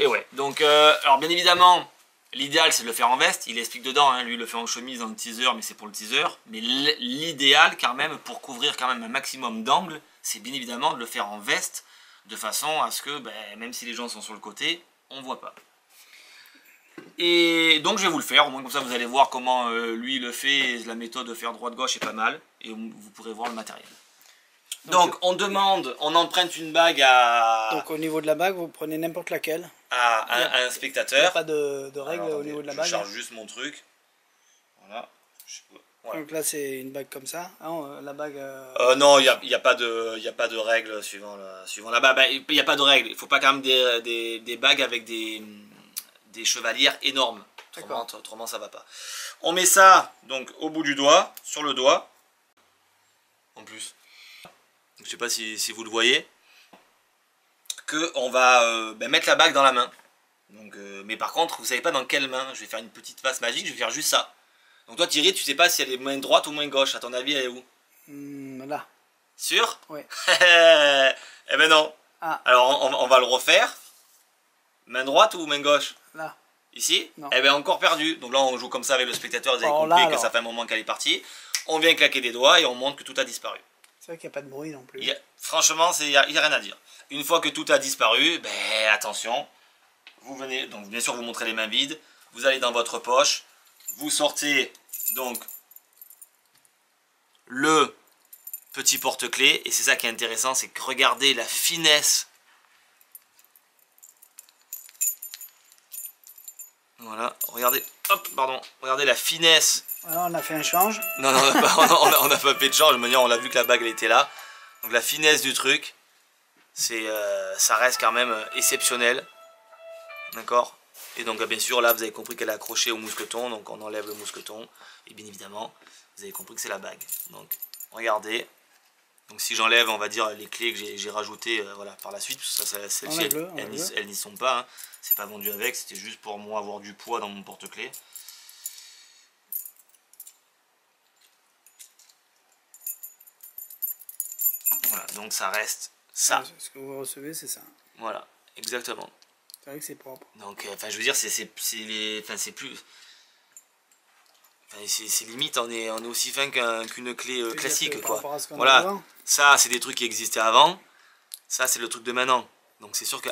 Et ouais, donc alors bien évidemment. L'idéal c'est de le faire en veste, il explique dedans, hein, lui il le fait en chemise dans le teaser, mais c'est pour le teaser. Mais l'idéal quand même, pour couvrir quand même un maximum d'angles, c'est bien évidemment de le faire en veste, de façon à ce que, même si les gens sont sur le côté, on voit pas. Et donc je vais vous le faire, au moins comme ça vous allez voir comment lui il le fait, et la méthode de faire droite-gauche est pas mal, et vous pourrez voir le matériel. Donc on demande, on emprunte une bague à... Donc au niveau de la bague, vous prenez n'importe laquelle. à un spectateur. Il n'y a pas de règle. Alors, au niveau de la je bague. charge juste mon truc. Voilà. Voilà. Donc là c'est une bague comme ça. Ah, la bague... non, il n'y a pas de règle suivant la bague. Il n'y a pas de règle. Il faut pas quand même des bagues avec des chevalières énormes. Autrement ça va pas. On met ça donc au bout du doigt, sur le doigt. En plus. Je sais pas si vous le voyez. Que on va mettre la bague dans la main. Donc, mais par contre, vous savez pas dans quelle main. Je vais faire une petite passe magique, je vais faire juste ça. Donc toi Thierry, tu sais pas si elle est main droite ou main gauche. À ton avis, elle est où? Là. Sûr? Oui. Eh ben non. Ah. Alors on va le refaire. Main droite ou main gauche? Là. Ici? Non. Eh ben encore perdu. Donc là on joue comme ça avec le spectateur, vous avez compris là, que ça fait un moment qu'elle est partie. On vient claquer des doigts et on montre que tout a disparu. C'est vrai qu'il n'y a pas de bruit non plus. Franchement, il n'y a rien à dire. Une fois que tout a disparu, attention. Vous venez, donc bien sûr vous montrez les mains vides. Vous allez dans votre poche. Vous sortez donc le petit porte-clés. Et c'est ça qui est intéressant, c'est que regardez la finesse. Voilà, regardez, hop, pardon, regardez la finesse. Alors, on a fait un change. Non, on n'a pas fait de change, de manière, on a vu que la bague elle était là. Donc la finesse du truc, ça reste quand même exceptionnel. D'accord? Et donc bien sûr là vous avez compris qu'elle est accrochée au mousqueton, donc on enlève le mousqueton. Et bien évidemment, vous avez compris que c'est la bague. Donc regardez. Donc si j'enlève, on va dire, les clés que j'ai rajoutées voilà, par la suite, parce que celles-ci, elles n'y sont pas. Hein. C'est pas vendu avec, c'était juste pour moi avoir du poids dans mon porte-clés. Voilà, donc ça reste ça. Ce que vous recevez, c'est ça. Voilà, exactement. C'est vrai que c'est propre. Donc, enfin, je veux dire, c'est plus... C'est limite, on est aussi fin qu'une clé classique, quoi. Voilà, ça, c'est des trucs qui existaient avant. Ça, c'est le truc de maintenant. Donc, c'est sûr que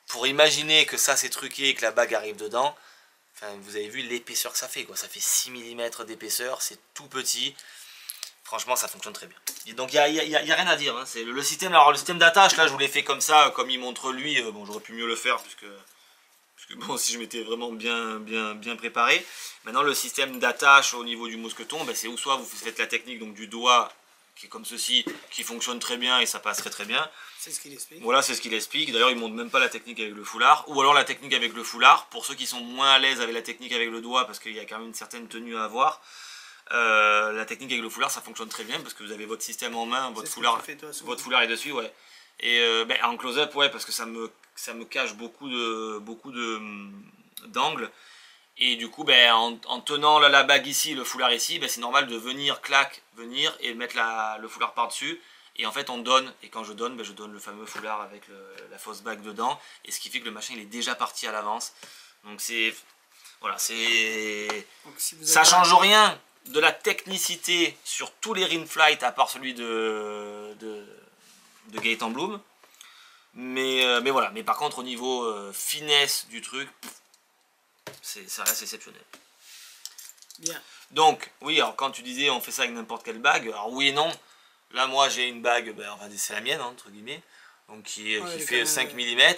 pour imaginer que ça, c'est truqué et que la bague arrive dedans, enfin, vous avez vu l'épaisseur que ça fait, quoi. Ça fait 6 mm d'épaisseur, c'est tout petit. Franchement, ça fonctionne très bien. Et donc, il n'y a rien à dire. Hein. C'est le système, alors, le système d'attache, là, je vous l'ai fait comme ça, comme il montre lui. Bon, j'aurais pu mieux le faire, puisque bon, si je m'étais vraiment bien préparé. Maintenant, le système d'attache au niveau du mousqueton, c'est ou soit vous faites la technique donc, du doigt, qui est comme ceci, qui fonctionne très bien et ça passe très bien. C'est ce qu'il explique. Voilà, c'est ce qu'il explique. D'ailleurs, il ne montre même pas la technique avec le foulard. Ou alors la technique avec le foulard, pour ceux qui sont moins à l'aise avec la technique avec le doigt, parce qu'il y a quand même une certaine tenue à avoir. La technique avec le foulard, ça fonctionne très bien, parce que vous avez votre système en main, votre foulard est dessus, ouais. Et en close-up, ouais, parce que ça me cache beaucoup d'angles. Et du coup, en tenant la bague ici, le foulard ici, c'est normal de venir et mettre le foulard par-dessus. Et en fait, on donne, et quand je donne le fameux foulard avec la fausse bague dedans. Et ce qui fait que le machin, il est déjà parti à l'avance. Donc c'est... Voilà, c'est... Ça change rien de la technicité sur tous les Ring Flight, à part celui de Gaëtan Bloom. Mais voilà, mais par contre au niveau finesse du truc, ça reste exceptionnel. Bien. Donc, oui, alors quand tu disais on fait ça avec n'importe quelle bague, alors oui et non. Là moi j'ai une bague, c'est la mienne entre guillemets, donc qui fait 5 mm.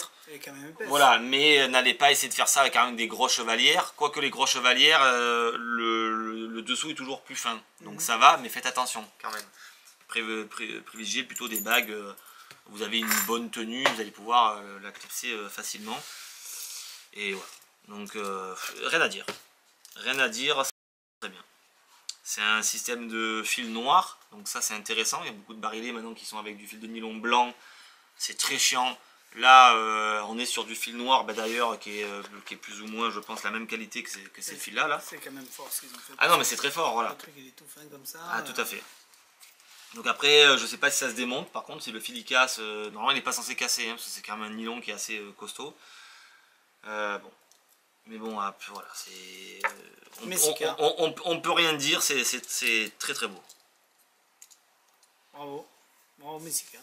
Voilà, mais n'allez pas essayer de faire ça avec quand même des grosses chevalières. Quoique les grosses chevalières, le dessous est toujours plus fin. Donc ça va, mais faites attention quand même. Privilégiez plutôt des bagues, vous avez une bonne tenue, vous allez pouvoir la clipser facilement. Et voilà. Donc rien à dire. Rien à dire, c'est très bien. C'est un système de fil noir, donc ça c'est intéressant. Il y a beaucoup de barilets maintenant qui sont avec du fil de nylon blanc. C'est très chiant. Là, on est sur du fil noir, d'ailleurs, qui est plus ou moins, je pense, la même qualité que ces fils-là. Là. C'est quand même fort ce qu'ils ont fait. Ah non, mais c'est très fort, voilà. Le truc, il est tout fin comme ça. Ah, tout à fait. Donc après, je sais pas si ça se démonte. Par contre, si le fil il casse, normalement il n'est pas censé casser, hein, parce que c'est quand même un nylon qui est assez costaud. Bon. Mais bon, voilà, c'est... on peut rien dire, c'est très très beau. Bravo. Bravo Messica.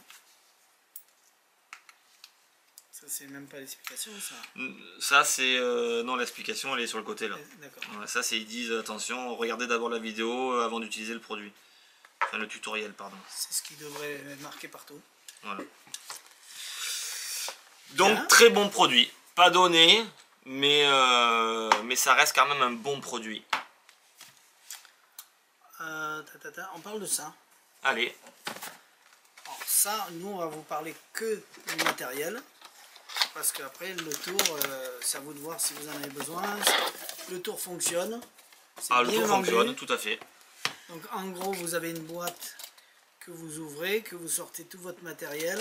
Ça c'est même pas l'explication ça. Ça c'est... non, l'explication elle est sur le côté là. D'accord. Ouais, ça c'est ils disent attention, regardez d'abord la vidéo avant d'utiliser le produit. Enfin le tutoriel pardon. C'est ce qui devrait être marqué partout. Voilà. Donc très bon produit. Pas donné, mais ça reste quand même un bon produit. On parle de ça. Allez. Alors ça, nous on va vous parler que du matériel. Parce qu'après le tour, c'est à vous de voir si vous en avez besoin. Le tour fonctionne. Ah, le tour fonctionne, tout à fait. Donc en gros, vous avez une boîte que vous ouvrez, que vous sortez tout votre matériel.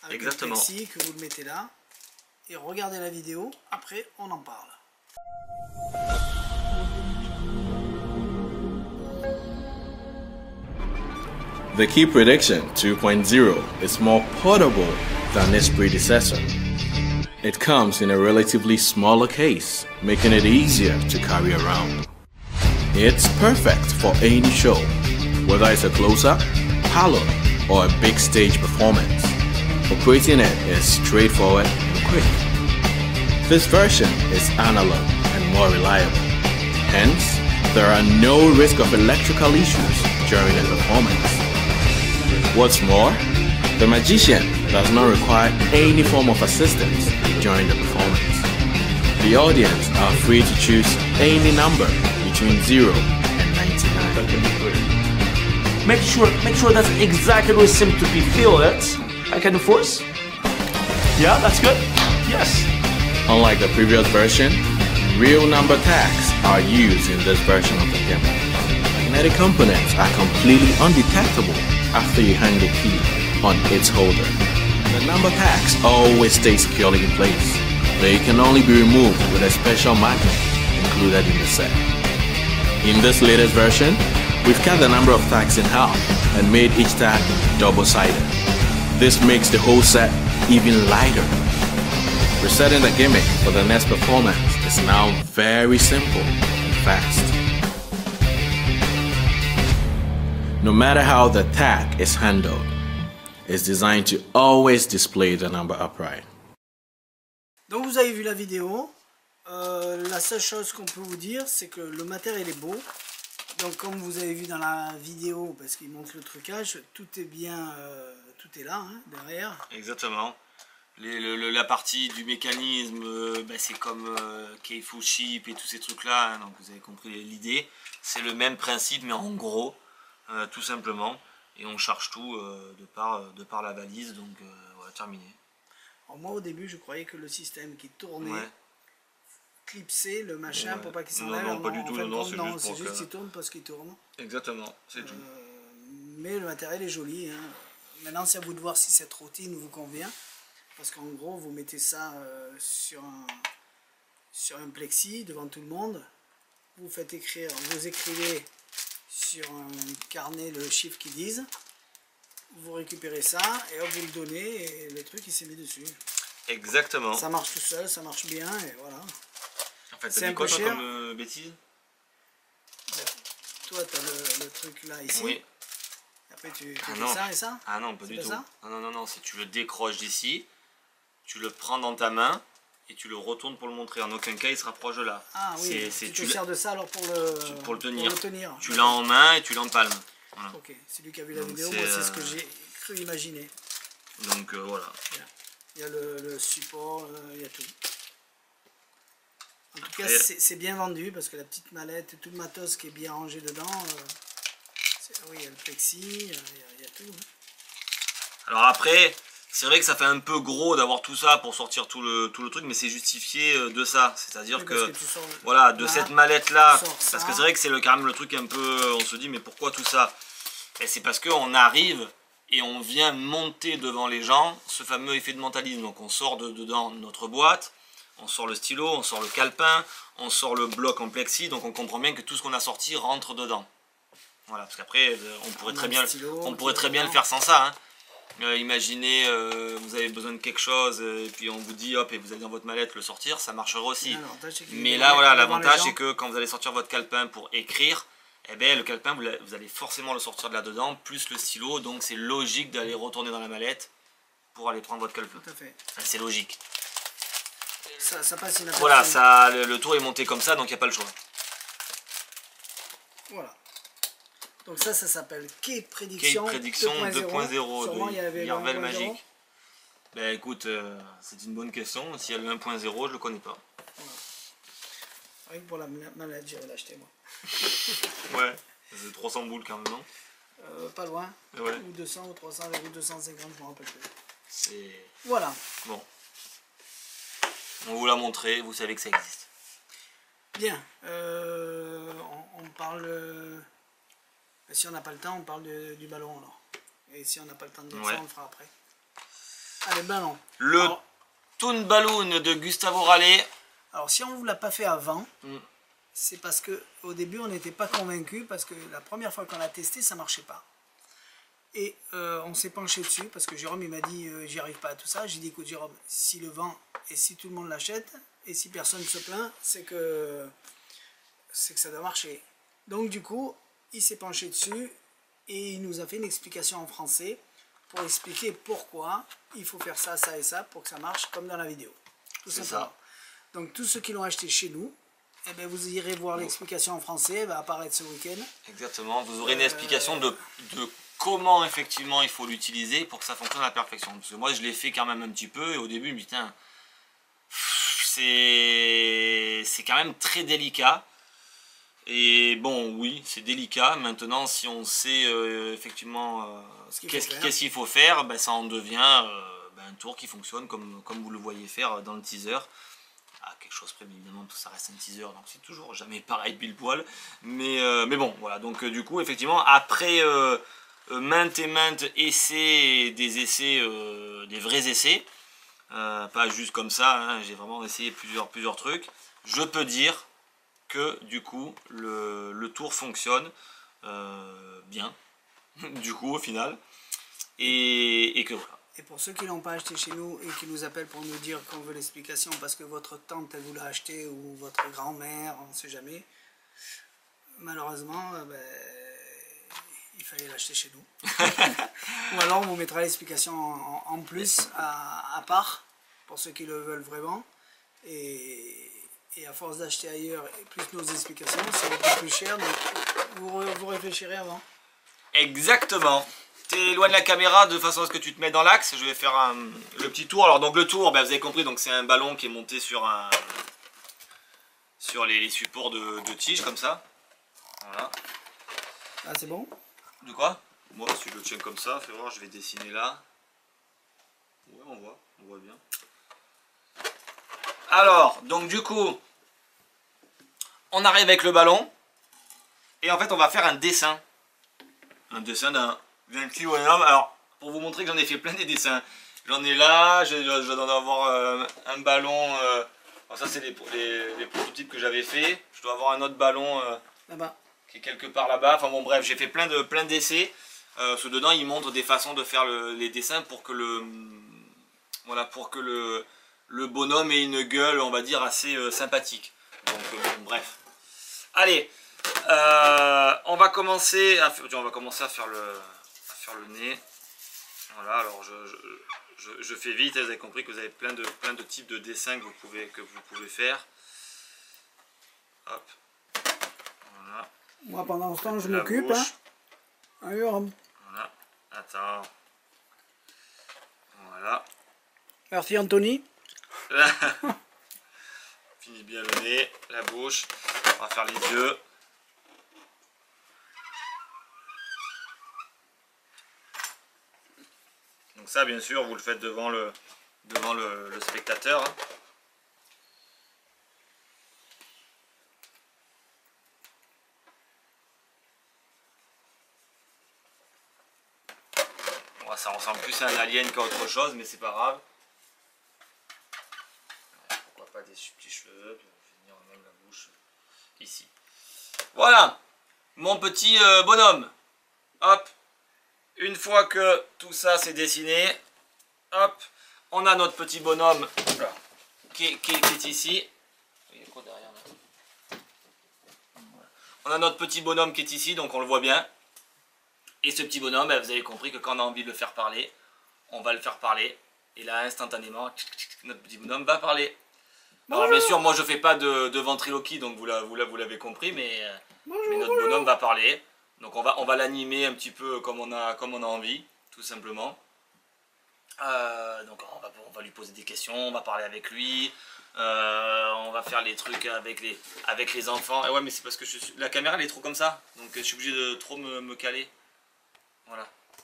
Avec exactement. Le plexi, que vous le mettez là. Et regardez la vidéo, après on en parle. The Key Prediction 2.0 is more portable than its predecessor. It comes in a relatively smaller case, making it easier to carry around. It's perfect for any show, whether it's a close-up, parlor, or a big stage performance. Operating it is straightforward and quick. This version is analog and more reliable. Hence, there are no risk of electrical issues during a performance. What's more, the magician does not require any form of assistance during the performance. The audience are free to choose any number between 0 and 99. Make sure that's exactly what it seems to be. Feel it. I can force. Yeah, that's good. Yes. Unlike the previous version, real number tags are used in this version of the gimmick. Magnetic components are completely undetectable after you hang the key on its holder. The number tags always stay securely in place. They can only be removed with a special magnet included in the set. In this latest version, we've cut the number of tags in half and made each tag double-sided. This makes the whole set even lighter. Resetting the gimmick for the next performance is now very simple and fast. No matter how the tag is handled, it's designed to always display the number upright. Donc vous avez vu la vidéo. La seule chose qu'on peut vous dire, c'est que le matériel est beau. Donc comme vous avez vu dans la vidéo, parce qu'il montre le trucage, tout est bien, tout est là, hein, derrière. Exactement. La partie du mécanisme, c'est comme Keifu Chip et tous ces trucs là, hein, donc vous avez compris l'idée. C'est le même principe mais en gros, tout simplement. Et on charge tout de par la valise, donc voilà, terminé. Alors moi au début je croyais que le système qui tournait, clipsait le machin pour pas qu'il s'enlève. Non, pas du tout, non, c'est juste qu'il tourne parce qu'il tourne. Exactement, c'est tout. Mais le matériel est joli, hein. Maintenant c'est à vous de voir si cette routine vous convient. Parce qu'en gros, vous mettez ça sur un plexi devant tout le monde. Vous faites écrire, vous écrivez sur un carnet le chiffre qu'ils disent. Vous récupérez ça et hop, vous le donnez et le truc il s'est mis dessus. Exactement. Ça marche tout seul, ça marche bien et voilà. En fait, c'est un peu cher. Comme bêtise. Toi, tu as le truc là ici. Oui. Après, tu fais ça et ça. Ah non, pas du tout. Ça non, si tu le décroches d'ici, tu le prends dans ta main et tu le retournes pour le montrer. En aucun cas, il se rapproche de là. Ah oui, tu te sers de ça alors pour le tenir. Tu l'as en main et tu l'empalmes. Voilà. Ok, c'est lui qui a vu la vidéo, moi c'est ce que j'ai cru imaginer. Donc voilà. Il y a le support, il y a tout. En tout cas, c'est bien vendu parce que la petite mallette, tout le matos qui est bien rangé dedans. Oui, il y a le plexi, il y a tout. Alors après, C'est vrai que ça fait un peu gros d'avoir tout ça pour sortir tout le truc, mais c'est justifié de ça. C'est-à-dire que voilà, de cette mallette-là, parce que c'est vrai que c'est quand même le truc un peu, on se dit, mais pourquoi tout ça? Et c'est parce qu'on arrive et on vient monter devant les gens ce fameux effet de mentalisme. Donc on sort dedans notre boîte, on sort le stylo, on sort le calepin, on sort le bloc en plexi, donc on comprend bien que tout ce qu'on a sorti rentre dedans. Voilà, parce qu'après, on pourrait très bien le faire sans ça, hein. Imaginez, vous avez besoin de quelque chose et puis on vous dit hop et vous allez dans votre mallette le sortir, ça marchera aussi. Mais là voilà, l'avantage c'est que quand vous allez sortir votre calepin pour écrire, eh bien le calepin vous allez forcément le sortir de là-dedans, plus le stylo, donc c'est logique d'aller retourner dans la mallette pour aller prendre votre calepin. Tout à fait. C'est logique. Ça passe inaperçu. Voilà, le tour est monté comme ça, donc il n'y a pas le choix. Voilà. Donc ça s'appelle Kate Prédiction 2.0 de Yarvel Magique. Ben écoute, c'est une bonne question. S'il y a le 1.0, je le connais pas. Voilà. Rien que pour la mallette, j'irai l'acheter moi. Ouais, c'est 300 boules quand même, non? Pas loin. Ouais. Ou 200 ou 300 ou 250, je me rappelle plus. C'est... Voilà. Bon. On vous l'a montré, vous savez que ça existe. Bien. On parle... Si on n'a pas le temps, on parle du ballon alors. Et si on n'a pas le temps de dire ça, on le fera après. Allez, ballon. Le Toon Balloon de Gustavo Raleigh. Alors si on ne vous l'a pas fait avant, c'est parce que au début on n'était pas convaincu parce que la première fois qu'on l'a testé, ça marchait pas. Et on s'est penché dessus parce que Jérôme il m'a dit j'y arrive pas à tout ça. J'ai dit écoute Jérôme, si le vent et si tout le monde l'achète et si personne ne se plaint, c'est que ça doit marcher. Donc du coup, il s'est penché dessus et il nous a fait une explication en français pour expliquer pourquoi il faut faire ça, ça et ça pour que ça marche comme dans la vidéo. Tout simplement. Donc tous ceux qui l'ont acheté chez nous, eh bien, vous irez voir l'explication en français, elle va apparaître ce week-end. Exactement, vous aurez une explication de comment effectivement il faut l'utiliser pour que ça fonctionne à la perfection. Parce que moi je l'ai fait quand même un petit peu et au début, putain, c'est quand même très délicat. Et bon, oui, c'est délicat. Maintenant, si on sait effectivement qu'est-ce qu'il faut faire, ben, ça en devient un tour qui fonctionne comme vous le voyez faire dans le teaser. Ah, quelque chose près, évidemment, tout ça reste un teaser, donc c'est toujours jamais pareil pile poil. Mais bon, voilà. Donc du coup, effectivement, après maintes et maintes essais, des vrais essais, pas juste comme ça, hein, j'ai vraiment essayé plusieurs trucs, je peux dire que du coup le tour fonctionne bien du coup au final et que voilà. Et pour ceux qui ne l'ont pas acheté chez nous et qui nous appellent pour nous dire qu'on veut l'explication parce que votre tante elle vous l'a acheté ou votre grand-mère, on ne sait jamais, malheureusement il fallait l'acheter chez nous. Ou alors on vous mettra l'explication en plus à part pour ceux qui le veulent vraiment. Et à force d'acheter ailleurs, et plus nos explications, c'est beaucoup plus cher, donc vous réfléchirez avant. Exactement. T'es loin de la caméra de façon à ce que tu te mettes dans l'axe. Je vais faire le petit tour. Alors donc le tour, vous avez compris, donc c'est un ballon qui est monté sur les supports de tige comme ça. Voilà. Ah c'est bon? De quoi? Moi si je le tiens comme ça, fais voir, je vais dessiner là. Ouais, on voit bien. Alors, donc du coup, on arrive avec le ballon et en fait on va faire un dessin. Un dessin d'un petit bonhomme. Alors, pour vous montrer que j'en ai fait plein des dessins. J'en ai là, je dois avoir un ballon. Alors ça c'est les prototypes que j'avais fait. Je dois avoir un autre ballon là-bas qui est quelque part là-bas. Enfin bon bref, j'ai fait plein d'essais. Parce que dedans ils montrent des façons de faire les dessins pour que le bonhomme ait une gueule, on va dire, assez sympathique. Donc bon, bref. Allez, on va commencer à faire le nez. Voilà, alors je fais vite, vous avez compris que vous avez plein de types de dessins que vous pouvez faire. Hop. Voilà. Moi pendant ce temps je m'occupe. Hein. Voilà. Attends. Voilà. Merci Anthony. Finis bien le nez, la bouche. On va faire les yeux. Donc ça, bien sûr, vous le faites devant le spectateur. Hein. Bon, ça ressemble plus à un alien qu'à autre chose, mais c'est pas grave. Pourquoi pas des petits cheveux, finir même la bouche ici. Voilà, mon petit bonhomme. Hop, une fois que tout ça c'est dessiné, hop, on a notre petit bonhomme qui est ici. Il y a quoi derrière là? On a notre petit bonhomme qui est ici, donc on le voit bien. Et ce petit bonhomme, vous avez compris que quand on a envie de le faire parler, on va le faire parler. Et là, instantanément, notre petit bonhomme va parler. Alors bien sûr, moi je fais pas de ventriloquie, donc vous l'avez compris, mais notre bonhomme va parler. Donc on va l'animer un petit peu comme on a envie, tout simplement. Donc on va lui poser des questions, on va parler avec lui, on va faire les trucs avec les enfants. Et ouais, mais c'est parce que la caméra elle est trop comme ça, donc je suis obligé de trop me caler.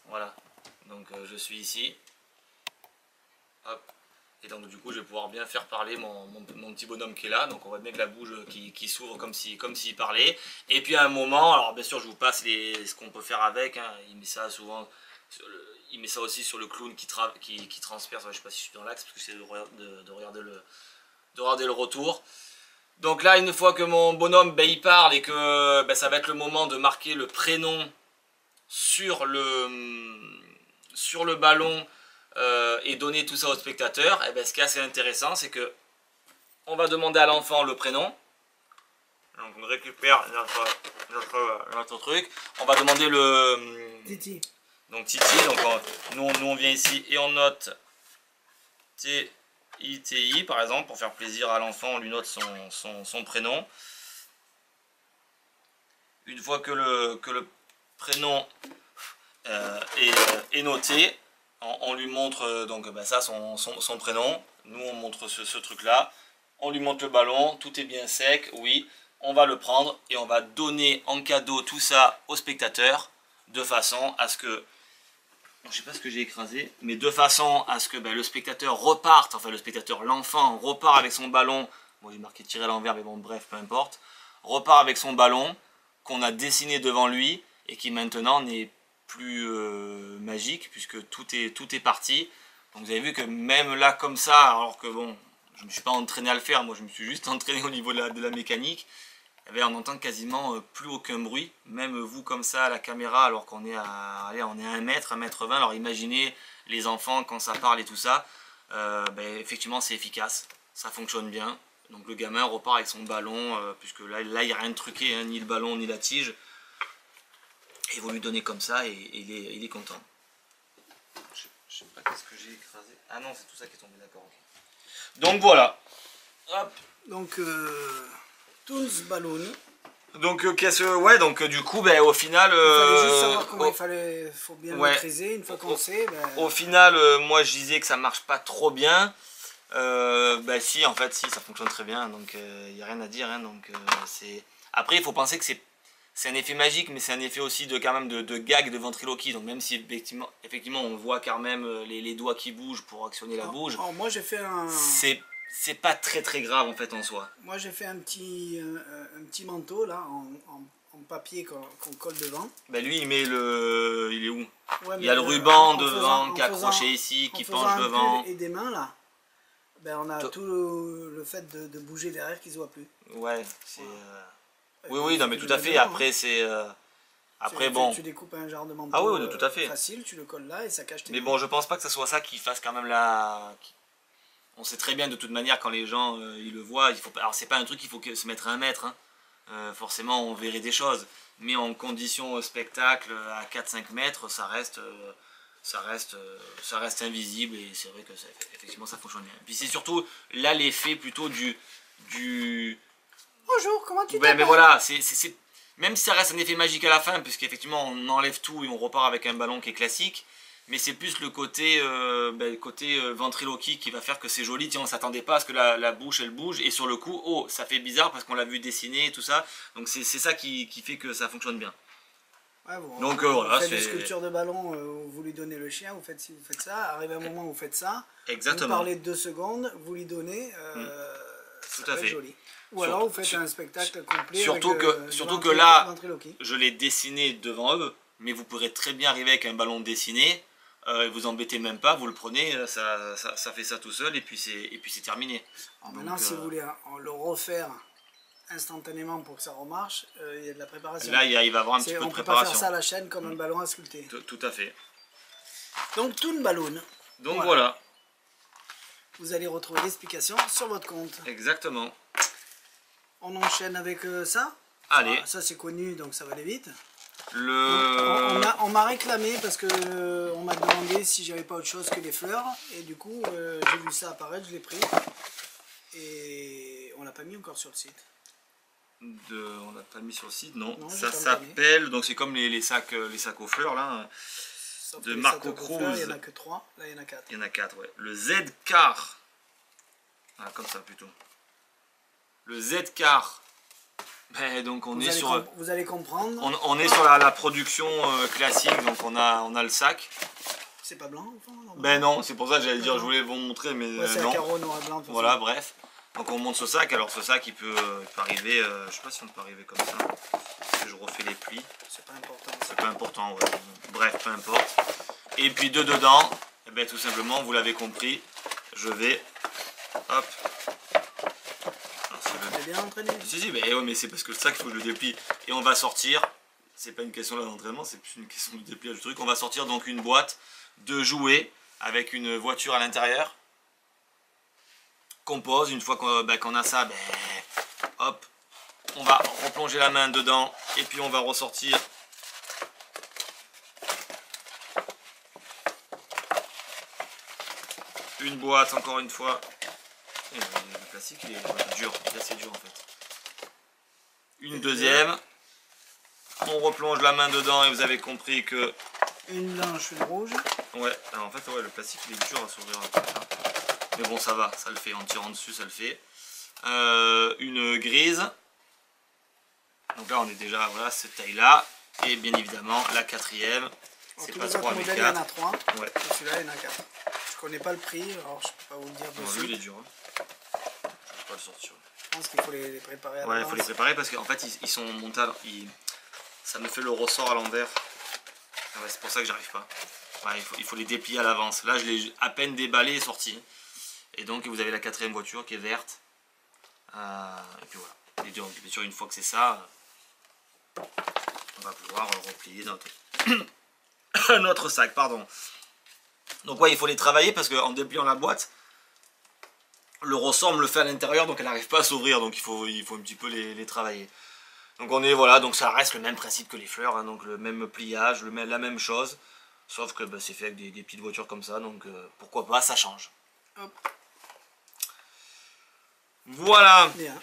Voilà. Donc je suis ici. Hop. Et donc du coup je vais pouvoir bien faire parler mon petit bonhomme qui est là. Donc on voit bien que la bouche qui s'ouvre comme s'il parlait. Et puis à un moment, alors bien sûr je vous passe ce qu'on peut faire avec. Hein. Il met ça souvent, il met ça aussi sur le clown qui transperce. Ouais, je sais pas si je suis dans l'axe parce que c'est de regarder le retour. Donc là une fois que mon bonhomme il parle et que ça va être le moment de marquer le prénom sur le ballon. Et donner tout ça au spectateur, et ce qui est assez intéressant, c'est que on va demander à l'enfant le prénom. Donc on récupère notre truc. On va demander le Titi. Donc Titi. Donc nous on vient ici et on note T-I-T-I par exemple pour faire plaisir à l'enfant. On lui note son prénom. Une fois que le prénom est noté. On lui montre donc ça son prénom, nous on montre ce truc là, on lui montre le ballon, tout est bien sec, oui, on va le prendre et on va donner en cadeau tout ça au spectateur de façon à ce que, je sais pas ce que j'ai écrasé, mais de façon à ce que le spectateur reparte, enfin l'enfant repart avec son ballon, bon j'ai marqué tirer à l'envers mais bon bref peu importe, repart avec son ballon qu'on a dessiné devant lui et qui maintenant n'est plus magique puisque tout est parti. Donc vous avez vu que même là comme ça, alors que bon je me suis pas entraîné à le faire, moi je me suis juste entraîné au niveau de la mécanique, on n'entend quasiment plus aucun bruit, même vous comme ça à la caméra alors qu'on est à 1 mètre, 1m20. Alors imaginez les enfants quand ça parle et tout ça, effectivement c'est efficace, ça fonctionne bien. Donc le gamin repart avec son ballon, puisque là il n'y a rien de truqué, hein, ni le ballon ni la tige. Et vous lui donnez comme ça et il est content. Je sais pas qu'est-ce que j'ai écrasé. Ah non, c'est tout ça qui est tombé, d'accord. Okay. Donc voilà. Hop. Donc Toons Balloon. Donc donc du coup au final. Il fallait juste savoir comment faut bien le maîtriser. Une fois qu'on sait. Au final, moi je disais que ça marche pas trop bien. Si, en fait, si, ça fonctionne très bien. Donc il n'y a rien à dire. Hein, donc après, il faut penser que c'est un effet magique, mais c'est un effet aussi quand même de gag, de ventriloquie. Donc même si effectivement on voit quand même les doigts qui bougent pour actionner la bouche. Alors moi j'ai fait un... C'est pas très grave en fait en soi. Moi j'ai fait un petit manteau là en papier qu'on colle devant. Lui il met il est où? Ouais, il y a le ruban devant qui est accroché ici, qui penche devant. Et des mains là. On a tout le fait de bouger derrière qui se voit plus. Ouais, c'est... Oui, non mais tout à fait, après c'est... Tu découpes un genre de manteau tout à fait. Facile, tu le colles là et ça cache tes mains. Mais bon, je pense pas que ce soit ça qui fasse quand même la... On sait très bien de toute manière quand les gens ils le voient, alors c'est pas un truc qu'il faut se mettre à 1 mètre, hein. Forcément on verrait des choses, mais en condition spectacle à 4-5 mètres ça reste invisible et c'est vrai que effectivement ça fonctionne bien. Puis c'est surtout là l'effet plutôt du... Bonjour, comment tu t'appelles? Mais voilà, même si ça reste un effet magique à la fin, puisqu'effectivement on enlève tout et on repart avec un ballon qui est classique, mais c'est plus le côté, ventriloquie qui va faire que c'est joli. Tiens, on s'attendait pas à ce que la bouche elle bouge, et sur le coup, ça fait bizarre parce qu'on l'a vu dessiner et tout ça, donc c'est ça qui fait que ça fonctionne bien. Ouais, bon, Donc vous voilà, faites c'est... des sculptures de ballon, vous lui donnez le chien, vous faites ci, vous faites ça, arrive un moment où vous faites ça, Exactement. vous parlez de 2 secondes, vous lui donnez, Tout ça à peut fait. être joli. Ou alors vous faites un spectacle complet Surtout avec que là, ventriloquie. je l'ai dessiné devant eux, mais vous pourrez très bien arriver avec un ballon dessiné, vous embêtez même pas, vous le prenez, ça fait ça tout seul, et puis c'est terminé. Alors maintenant, si vous voulez le refaire instantanément pour que ça remarche, il y a de la préparation. Là, il va y avoir un petit peu de On peut pas préparation. faire ça à la chaîne comme un ballon à sculpter. Tout à fait. Donc, Toon Balloon. Donc voilà. Vous allez retrouver l'explication sur votre compte. Exactement. On enchaîne avec ça. Allez. Ça c'est connu, donc ça va aller vite. Le... On m'a réclamé parce que on m'a demandé si j'avais pas autre chose que des fleurs. Et du coup, j'ai vu ça apparaître, je l'ai pris. Et on l'a pas mis encore sur le site. On l'a pas mis sur le site, non. Non, ça s'appelle, donc c'est comme les sacs aux fleurs là. Sauf De que les Marco sacs aux Cruz. fleurs, il n'y en a que 3, là il y en a 4. Il y en a 4, ouais. Le Z-Car. Ah, comme ça plutôt. Le Z-Car. Ben, donc on est sur... Vous allez comprendre. On est sur la production classique, donc on a le sac. C'est pas blanc au fond? Ben non, c'est pour ça que j'allais dire, je voulais vous montrer, mais ouais, c'est non. un carreau noir et blanc. Voilà, bref. Donc on monte ce sac, alors ce sac il peut arriver, je sais pas si on peut arriver comme ça. Parce que je refais les plis. C'est pas important. C'est pas important, ouais. Bref, peu importe. Et puis dedans, eh ben, tout simplement, vous l'avez compris, je vais... Hop. C'est bien entraîné. Si, mais c'est parce que le sac, il faut que je le déplie. Et on va sortir, c'est pas une question d'entraînement, c'est plus une question de dépliage du truc. On va sortir donc une boîte de jouets avec une voiture à l'intérieur. Qu'on pose, une fois qu'on a ça, hop, on va replonger la main dedans et puis on va ressortir une boîte encore une fois. Et le plastique il est dur, il est assez dur en fait. Une deuxième, on replonge la main dedans et vous avez compris que... Une blanche, une rouge. Ouais, alors en fait ouais, le plastique il est dur à s'ouvrir. Mais bon ça va, ça le fait, en tirant dessus ça le fait. Une grise. Donc là on est déjà voilà cette taille là. Et bien évidemment la quatrième. C'est pas 3 mais 4. Il y en a 3. Ouais. Et celui-là il y en a 4. Je connais pas le prix, alors je peux pas vous le dire dessus. Lui il est dur. Hein. Je peux pas le sortir. Je pense qu'il faut les préparer à l'avance. Ouais, il faut les préparer parce qu'en fait ils sont montés. Ça me fait le ressort à l'envers. Ouais, c'est pour ça que j'arrive pas. Ouais, il faut les déplier à l'avance. Là je l'ai à peine déballé et sorti. Et donc vous avez la quatrième voiture qui est verte. Et puis voilà. Et donc bien sûr une fois que c'est ça, on va pouvoir replier notre sac, pardon. Donc ouais, il faut les travailler parce qu'en dépliant la boîte, le ressort me le fait à l'intérieur, donc elle n'arrive pas à s'ouvrir, donc il faut un petit peu les travailler. Donc on est voilà, donc ça reste le même principe que les fleurs, hein, donc le même pliage, la même chose, sauf que c'est fait avec des petites voitures comme ça, donc pourquoi pas, ça change. Hop. Voilà. Bien.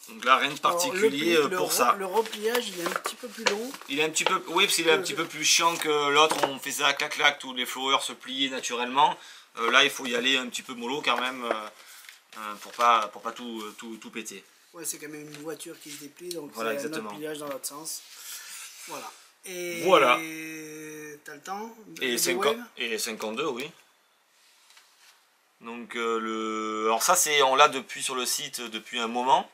Donc là rien de particulier. Alors, pour ça. Le repliage il est un petit peu plus long. Il est un petit peu, oui, parce qu'il est un petit peu plus chiant que l'autre. On fait ça clac clac, tous les flowers se plier naturellement. Là il faut y aller un petit peu mollo quand même pour pas tout péter. Ouais, c'est quand même une voiture qui se déplie, donc voilà, c'est un autre pliage dans l'autre sens. Voilà. Et voilà. T'as le temps et 52, oui. Donc alors ça on l'a depuis sur le site depuis un moment,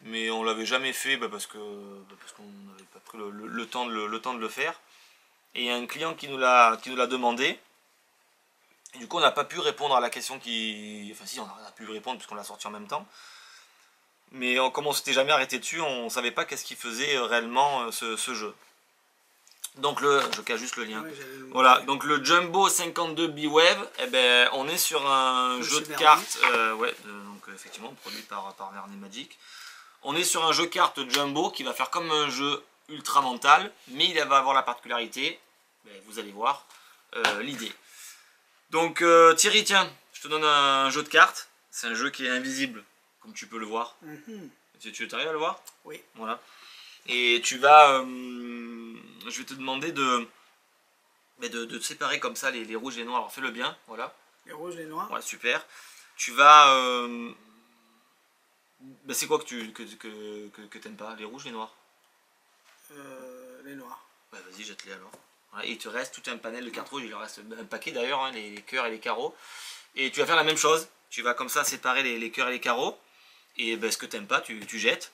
mais on l'avait jamais fait parce qu'on n'avait pas pris le temps de le faire. Et il y a un client qui nous l'a demandé. Et du coup on n'a pas pu répondre à la question enfin si on a pu répondre puisqu'on l'a sorti en même temps. Mais comme on s'était jamais arrêté dessus, on savait pas qu'est-ce qu'il faisait réellement ce jeu. Donc je cache juste le lien. Ouais, voilà, donc le Jumbo 52 B-Wave, eh ben, on est sur un jeu de cartes, donc effectivement produit par Vernet Magic. On est sur un jeu de cartes Jumbo qui va faire comme un jeu ultra mental, mais il va avoir la particularité, vous allez voir, l'idée. Donc Thierry, tiens, je te donne un jeu de cartes, c'est un jeu qui est invisible, comme tu peux le voir. Tu arrives à le voir? Oui. Voilà. Et tu vas... je vais te demander de séparer comme ça les rouges et les noirs. Alors fais-le bien, voilà. Les rouges et les noirs. Ouais, super. Tu vas... c'est quoi que t'aimes pas? Les rouges, les noirs? Les noirs. Ouais, vas-y, jette-les alors. Voilà, et il te reste tout un panel de cartes rouges, il en reste un paquet d'ailleurs, hein, les cœurs et les carreaux. Et tu vas faire la même chose, tu vas comme ça séparer les cœurs et les carreaux. Et ben, ce que t'aimes pas, tu jettes.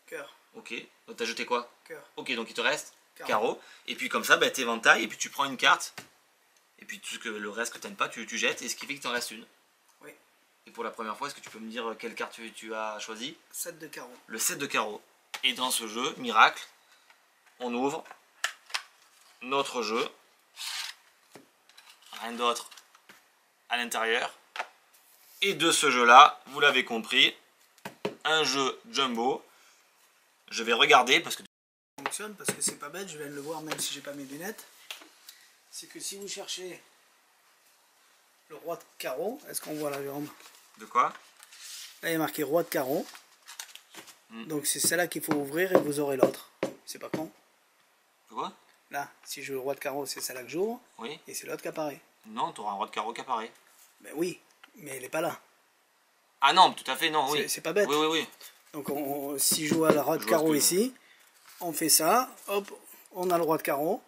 Cœur. Ok, donc t'as jeté quoi? Cœur. Ok, donc il te reste Carreau. carreau. Et puis comme ça, ben, t'éventailles et puis tu prends une carte. Et puis tout le reste que t'aimes pas, tu jettes. Et ce qui fait que t'en restes une. Oui. Et pour la première fois, est-ce que tu peux me dire quelle carte tu as choisi? 7 de carreau. Le 7 de carreau. Et dans ce jeu, miracle, on ouvre notre jeu. Rien d'autre à l'intérieur. Et de ce jeu-là, vous l'avez compris, un jeu jumbo. Je vais regarder parce que... Ça fonctionne parce que c'est pas bête, je viens de le voir même si j'ai pas mes lunettes. C'est que si vous cherchez le roi de carreau, est-ce qu'on voit la jambe? De quoi? Là il y a marqué roi de carreau. Donc c'est celle-là qu'il faut ouvrir et vous aurez l'autre. C'est pas con? De quoi? Là, si je veux le roi de carreau, c'est celle-là que j'ouvre. Oui. Et c'est l'autre qui apparaît. Non, tu auras un roi de carreau qui apparaît. Ben oui, mais elle est pas là. Ah non, tout à fait, non, oui. C'est pas bête. Oui, oui, oui. Donc si je joue à la roi de carreau ici, on fait ça, hop, on a le roi de carreau.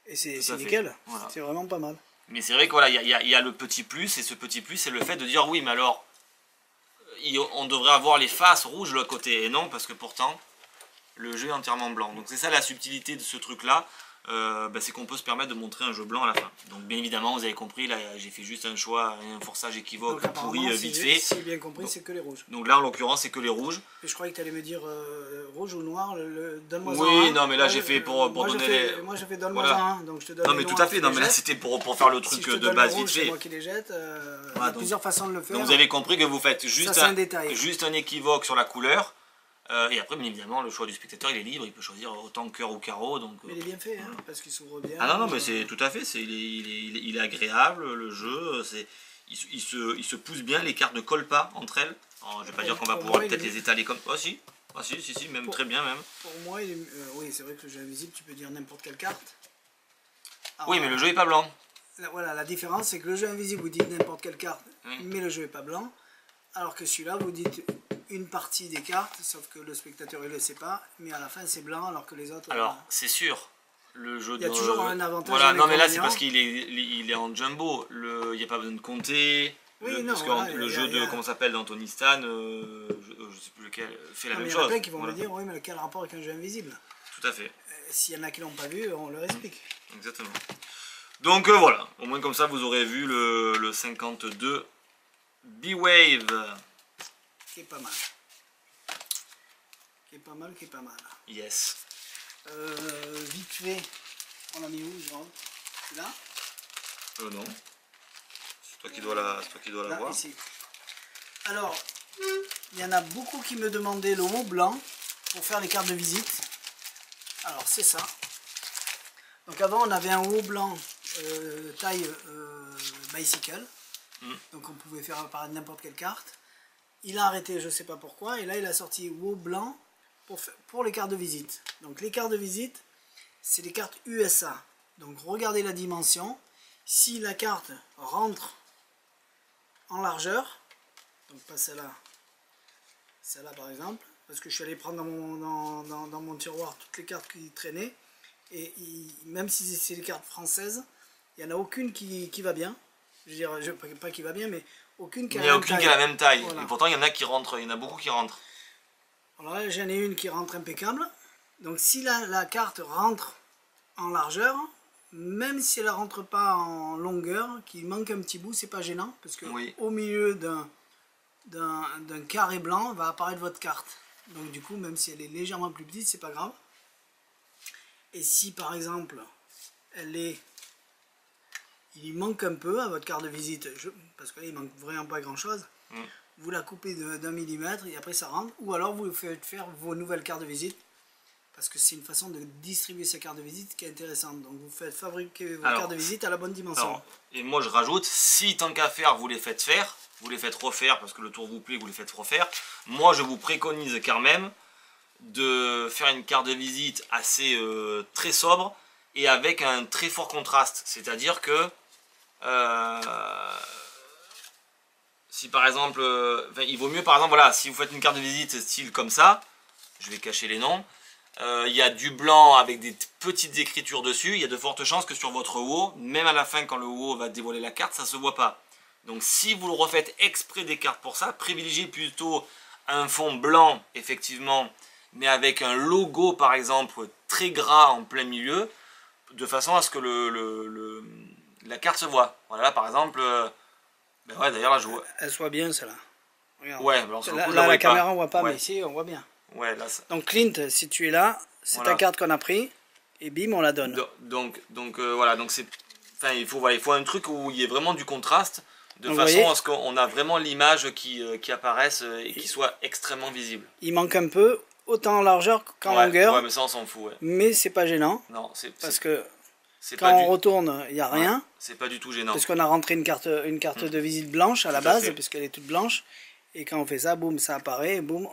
Et c'est nickel. Voilà. C'est vraiment pas mal. Mais c'est vrai que voilà, il y a le petit plus, et ce petit plus, c'est le fait de dire oui, mais alors, on devrait avoir les faces rouges de l'autre côté. Et non, parce que pourtant, le jeu est entièrement blanc. Donc c'est ça la subtilité de ce truc-là. C'est qu'on peut se permettre de montrer un jeu blanc à la fin. Donc bien évidemment, vous avez compris, là j'ai fait juste un choix, un forçage équivoque pourri vite fait. Si j'ai bien compris, c'est que les rouges. Donc là en l'occurrence c'est que les rouges. Et je croyais que tu allais me dire rouge ou noir, donne-moi oui, un. non mais là j'ai fait pour donner les... Moi j'ai fait donne-moi un, donc je te donne non mais tout à fait, non mais là c'était pour faire le truc de base vite fait. C'est moi qui les jette, il y a plusieurs façons de le faire. Donc vous avez compris que vous faites juste un équivoque sur la couleur. Et après, bien évidemment, le choix du spectateur, il est libre, il peut choisir autant cœur ou carreau. Donc, mais il est bien fait, hein, parce qu'il s'ouvre bien. Ah non, non, mais c'est tout à fait, il est agréable, le jeu, il se pousse bien, les cartes ne collent pas entre elles. Alors, je vais pas dire qu'on va pouvoir peut-être les étaler comme... Ah si, même très bien même. Pour moi, oui, c'est vrai que le jeu invisible, tu peux dire n'importe quelle carte. Alors, oui, mais le jeu est pas blanc. Voilà, la différence, c'est que le jeu invisible, vous dites n'importe quelle carte, mais le jeu est pas blanc. Alors que celui-là, vous dites une partie des cartes, sauf que le spectateur il le sait pas, mais à la fin c'est blanc alors que les autres... Alors, c'est sûr, le jeu il y a toujours un avantage. Voilà, non mais là c'est parce qu'il est en jumbo, il n'y a pas besoin de compter, parce que le jeu de, comment ça s'appelle, d'Anthony Stan, je sais plus lequel, fait la même chose. Il y en a plein qui vont me dire, oui mais quel rapport avec un jeu invisible? Tout à fait. S'il y en a qui l'ont pas vu, on leur explique. Exactement. Donc voilà, au moins comme ça vous aurez vu le 52 B-Wave. Qui est pas mal. Qui est pas mal. Yes. Vite fait, on l'a mis où, genre? C'est là? Non. C'est toi qui dois la voir. Ici. Alors, il y en a beaucoup qui me demandaient le haut blanc pour faire les cartes de visite. Alors, c'est ça. Donc avant, on avait un haut blanc taille bicycle. Donc on pouvait faire apparaître n'importe quelle carte. Il a arrêté, je ne sais pas pourquoi, et là il a sorti WoW blanc pour les cartes de visite. Donc les cartes de visite, c'est les cartes USA. Donc regardez la dimension. Si la carte rentre en largeur, donc pas celle-là, celle-là par exemple, parce que je suis allé prendre dans mon tiroir toutes les cartes qui traînaient, et même si c'est les cartes françaises, il n'y en a aucune qui va bien. Je veux dire, pas qui va bien, mais aucune qui a la même taille. Voilà. Et pourtant, il y en a qui rentrent, il y en a beaucoup qui rentrent. Alors là, j'en ai une qui rentre impeccable. Donc si la carte rentre en largeur, même si elle ne rentre pas en longueur, qu'il manque un petit bout, c'est pas gênant, parce que au milieu d'un carré blanc va apparaître votre carte. Donc du coup, même si elle est légèrement plus petite, c'est pas grave. Et si par exemple, il manque un peu à votre carte de visite, parce que là il manque vraiment pas grand chose, vous la coupez d'1 millimètre et après ça rentre, ou alors vous faites faire vos nouvelles cartes de visite, parce que c'est une façon de distribuer sa carte de visite qui est intéressante. Donc vous faites fabriquer vos cartes de visite à la bonne dimension. Et moi je rajoute, si tant qu'à faire vous les faites faire, vous les faites refaire parce que le tour vous plaît, vous les faites refaire, moi je vous préconise quand même de faire une carte de visite assez très sobre et avec un très fort contraste, c'est-à-dire que si par exemple, il vaut mieux par exemple, voilà, si vous faites une carte de visite style comme ça, je vais cacher les noms, il y a du blanc avec des petites écritures dessus, il y a de fortes chances que sur votre WoW, même à la fin quand le WoW va dévoiler la carte, ça se voit pas. Donc si vous le refaites exprès des cartes pour ça, privilégiez plutôt un fond blanc, effectivement, mais avec un logo par exemple très gras en plein milieu, de façon à ce que la carte se voit. Voilà, là, par exemple, ben ouais, d'ailleurs là je vois... Elle soit bien celle-là. Regarde. Ouais, alors sur le coup, là, la caméra pas. on voit pas, Ouais. mais ici on voit bien. Ouais, là, ça... Donc Clint, si tu es là, c'est Voilà. ta carte qu'on a pris, et bim, on la donne. Voilà, donc c'est... Enfin, il faut un truc où il y ait vraiment du contraste, de Donc, façon vous voyez, à ce qu'on a vraiment l'image qui apparaisse et qui soit extrêmement visible. il manque un peu, autant en largeur qu'en longueur, Ouais, mais ça on s'en fout, ouais. mais c'est pas gênant, Non, parce que c'est quand pas on retourne, il n'y a rien, ouais, c'est pas du tout gênant. parce qu'on a rentré une carte de visite blanche à la Tout à base, fait. puisqu'elle est toute blanche, et quand on fait ça, boum, ça apparaît, et boum,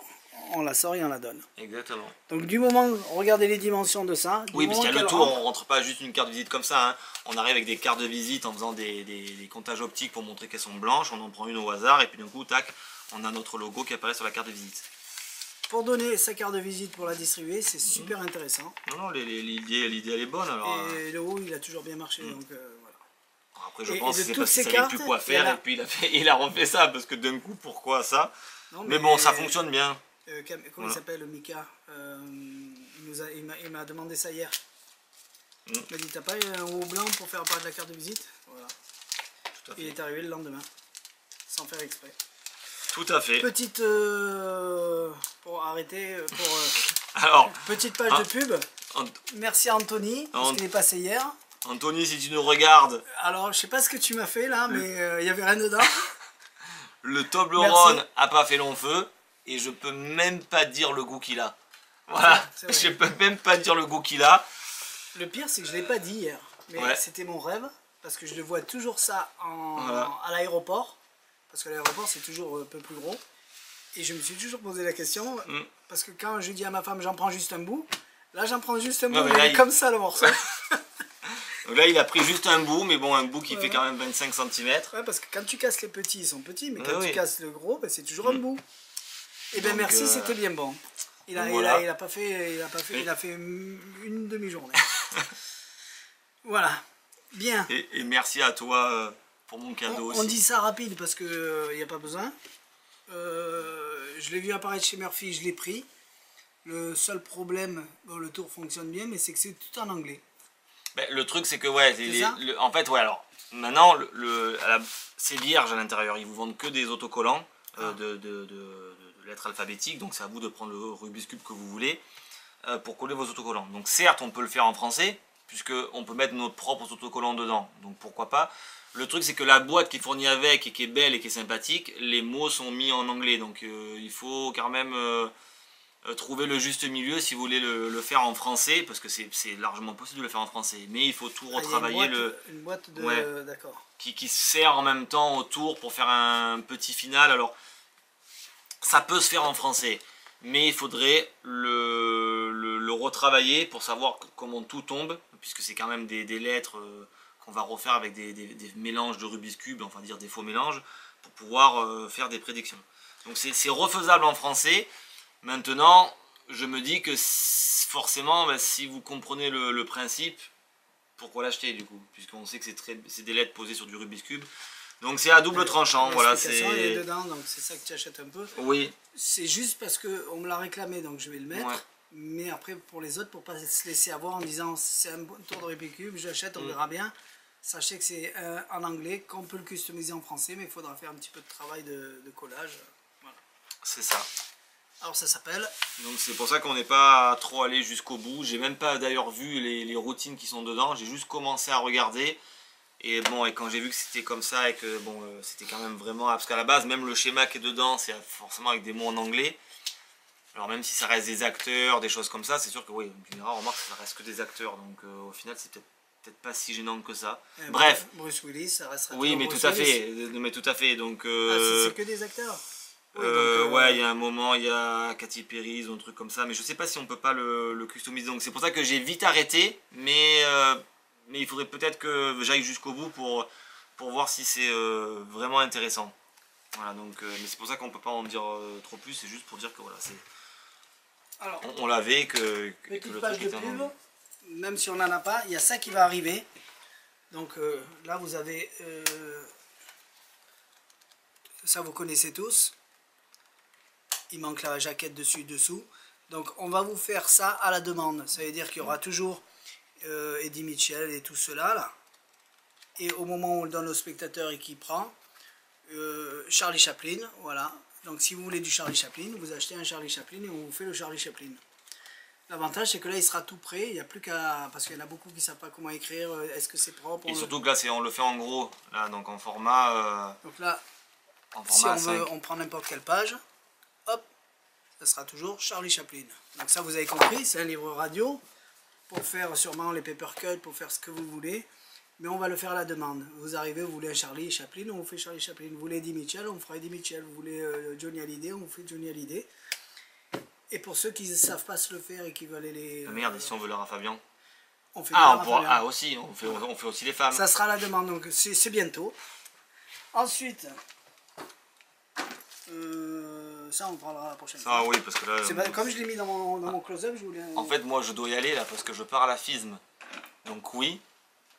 on la sort et on la donne. Exactement. Donc du moment, regardez les dimensions de ça. Du Oui, parce qu'il y a moment le qu'elle tour, rentre, on rentre pas juste une carte de visite comme ça, hein. On arrive avec des cartes de visite en faisant des comptages optiques pour montrer qu'elles sont blanches, on en prend une au hasard, et puis d'un coup, tac, on a notre logo qui apparaît sur la carte de visite. pour donner sa carte de visite pour la distribuer, c'est super intéressant. Non, l'idée elle est bonne, alors... Et le haut, il a toujours bien marché, donc voilà. Après, je Et pense de que c'est toutes parce qu'il ces savait plus cartes, quoi faire, il y en a- et puis il a refait ça, parce que d'un coup, pourquoi ça? Non, Mais bon, ça fonctionne bien. Comment Voilà. il s'appelle, Mika il m'a demandé ça hier. Il m'a dit, t'as pas un haut blanc pour faire apparaître la carte de visite? Voilà. Tout à Il fait. est arrivé le lendemain, sans faire exprès. Tout à fait. Petite, pour arrêter, Alors, petite page Ah. de pub. Merci à Anthony, parce qu'il est passé hier. Anthony, si tu nous regardes, Alors, je sais pas ce que tu m'as fait là, mais il y avait rien dedans. le Toblerone Toblerone a pas fait long feu, et je peux même pas dire le goût qu'il a. Voilà, c'est vrai. je peux même pas dire le goût qu'il a. Le pire, c'est que je l'ai pas dit hier, mais Ouais. c'était mon rêve, parce que je le vois toujours ça Voilà. à l'aéroport, parce que l'aéroport c'est toujours un peu plus gros, et je me suis toujours posé la question, parce que quand je dis à ma femme j'en prends juste un bout, là j'en prends juste un bout, mais il là, est comme ça le morceau. Donc là, il a pris juste un bout, mais bon, un bout qui Ouais. fait quand même 25 cm. Ouais, parce que quand tu casses les petits, ils sont petits, mais quand Ouais, tu oui. casses le gros, ben, c'est toujours un bout. Et bien Donc, merci, c'était bien bon. Il a, donc voilà. il a pas fait, il a fait une demi-journée. Voilà, bien. Et merci à toi pour mon cadeau On aussi. dit ça rapide parce que il n'y a pas besoin. Je l'ai vu apparaître chez Murphy, je l'ai pris. Le seul problème, bon, le tour fonctionne bien, mais c'est que c'est tout en anglais. Ben, le truc, c'est que, ouais, C'est ça en fait, ouais, alors, maintenant, c'est vierge à l'intérieur. Ils vous vendent que des autocollants de lettres alphabétiques, donc c'est à vous de prendre le Rubik's Cube que vous voulez pour coller vos autocollants. Donc, certes, on peut le faire en français, puisqu'on peut mettre nos propres autocollants dedans, donc pourquoi pas. Le truc, c'est que la boîte qui est fournie avec et qui est belle et qui est sympathique, les mots sont mis en anglais, donc il faut quand même trouver le juste milieu si vous voulez le faire en français, parce que c'est largement possible de le faire en français, mais il faut tout Ah, il y a retravailler, une boîte de... Ouais. D'accord. qui sert en même temps autour pour faire un petit final. Alors, ça peut se faire en français, mais il faudrait le retravailler pour savoir comment tout tombe, puisque c'est quand même des lettres qu'on va refaire avec des mélanges de Rubik's Cube, enfin dire des faux mélanges, pour pouvoir faire des prédictions. Donc c'est refaisable en français. Maintenant, je me dis que forcément, bah, si vous comprenez le principe, pourquoi l'acheter du coup, puisqu'on sait que c'est des lettres posées sur du Rubik's Cube. Donc c'est à double tranchant, voilà. L'explication, elle est dedans, donc c'est ça que tu achètes un peu. Oui, C'est juste parce qu'on me l'a réclamé, donc je vais le mettre. Ouais. Mais après, pour les autres, pour pas se laisser avoir en disant c'est un bon tour de Rubik's Cube, j'achète, on verra bien. Sachez que c'est en anglais, qu'on peut le customiser en français, mais il faudra faire un petit peu de travail de collage. Voilà. c'est ça. Alors ça s'appelle... Donc c'est pour ça qu'on n'est pas trop allé jusqu'au bout. J'ai même pas d'ailleurs vu les routines qui sont dedans. J'ai juste commencé à regarder. Et bon, et quand j'ai vu que c'était comme ça et que bon, c'était quand même vraiment... Parce qu'à la base, même le schéma qui est dedans, c'est forcément avec des mots en anglais. Alors même si ça reste des acteurs, des choses comme ça, c'est sûr que oui, tu diras, remarque, ça reste que des acteurs. Donc au final, c'est peut-être pas si gênant que ça. Bref. Bruce Willis, ça restera... Oui, mais Bruce tout à Willis. fait. Mais tout à fait. Donc... C'est que des acteurs. Oui, donc, ouais, il y a un moment, il y a Katy Perry ou un truc comme ça, mais je sais pas si on peut pas le customiser. Donc c'est pour ça que j'ai vite arrêté, mais il faudrait peut-être que j'aille jusqu'au bout pour voir si c'est vraiment intéressant. Voilà, donc mais c'est pour ça qu'on peut pas en dire trop plus. C'est juste pour dire que voilà, Alors, on l'avait que le petite truc page de était en pub, anglais. même si on n'en a pas, il y a ça qui va arriver. Donc là, vous avez... ça, vous connaissez tous. Il manque la jaquette dessus, dessous. Donc on va vous faire ça à la demande. Ça veut dire qu'il y aura toujours Eddie Mitchell et tout cela là. Et au moment où on le donne au spectateur et qu'il prend, Charlie Chaplin, voilà. Donc si vous voulez du Charlie Chaplin, vous achetez un Charlie Chaplin et on vous fait le Charlie Chaplin. L'avantage c'est que là il sera tout prêt, il n'y a plus qu'à... Parce qu'il y en a beaucoup qui ne savent pas comment écrire, est-ce que c'est propre. Et surtout que là on le fait en gros, là, donc en format... Donc là, en si format on veut, 5. on prend n'importe quelle page, hop, ça sera toujours Charlie Chaplin. Donc ça vous avez compris, c'est un livre radio, pour faire sûrement les paper cuts, pour faire ce que vous voulez. Mais on va le faire à la demande. Vous arrivez, vous voulez un Charlie Chaplin, on vous fait Charlie Chaplin. Vous voulez Eddie Mitchell, on fera Eddie Mitchell. Vous voulez Johnny Hallyday, on vous fait Johnny Hallyday. Et pour ceux qui ne savent pas se le faire et qui veulent les... Ah merde, et si on veut Lara Fabian? on fait Ah, Lara pourra... Fabian. ah aussi, on fait aussi les femmes. Ça sera à la demande, donc c'est bientôt. Ensuite, ça on parlera la prochaine fois. Ah oui, parce que là... Comme je l'ai mis dans mon close-up, je voulais... En fait, moi je dois y aller là parce que je pars à la FISM. Donc oui,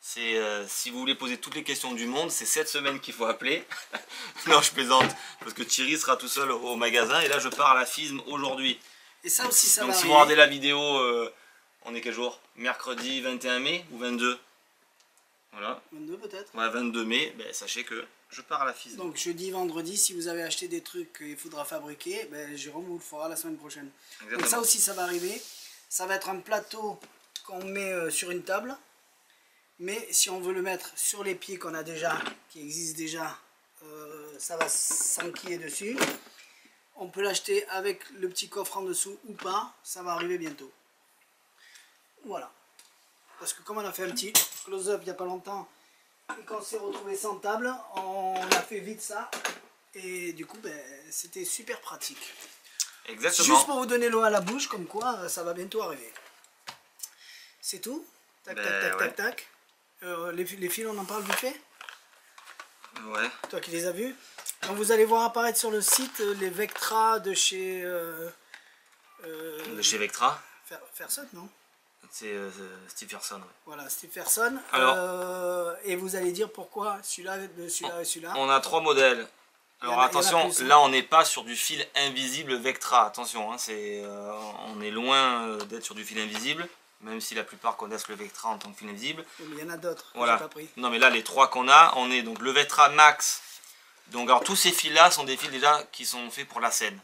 c'est si vous voulez poser toutes les questions du monde, c'est cette semaine qu'il faut appeler. Non, je plaisante, parce que Thierry sera tout seul au magasin et là je pars à la FISM aujourd'hui. Et ça aussi, ça Donc va si arriver. vous regardez la vidéo, on est quel jour? Mercredi 21 mai ou 22? Voilà. 22 peut-être. Ouais, 22 mai, ben, sachez que je pars à la FISM. Donc jeudi, vendredi, si vous avez acheté des trucs qu'il faudra fabriquer, ben, Jérôme vous le fera la semaine prochaine. Exactement. Donc ça aussi, ça va arriver. Ça va être un plateau qu'on met sur une table. Mais si on veut le mettre sur les pieds qu'on a déjà, qui existent déjà, ça va s'enquiller dessus. On peut l'acheter avec le petit coffre en dessous ou pas, ça va arriver bientôt. Voilà. Parce que comme on a fait un petit close-up il n'y a pas longtemps, et qu'on s'est retrouvé sans table, on a fait vite ça. Et du coup, ben, c'était super pratique. Exactement. Juste pour vous donner l'eau à la bouche, comme quoi ça va bientôt arriver. C'est tout. Tac, Ben, tac, tac, ouais. tac, tac. Les fils, on en parle vite fait. Ouais. Toi qui les as vus. Donc vous allez voir apparaître sur le site les Vectra de chez... De chez Vectra. Ferson, non? C'est Steve Ferson. Ouais. Voilà, Steve Ferson. Alors. Et vous allez dire pourquoi celui-là, celui-là et celui-là. On a 3 modèles. Alors Il y en a attention, plus, hein. là on n'est pas sur du fil invisible Vectra. Attention, hein, on est loin d'être sur du fil invisible. Même si la plupart connaissent le Vectra en tant que fil invisible. Mais il y en a d'autres que Voilà. j'ai pas pris. Non mais là les 3 qu'on a, on est donc le Vectra Max. Donc alors tous ces fils là sont des fils déjà qui sont faits pour la scène.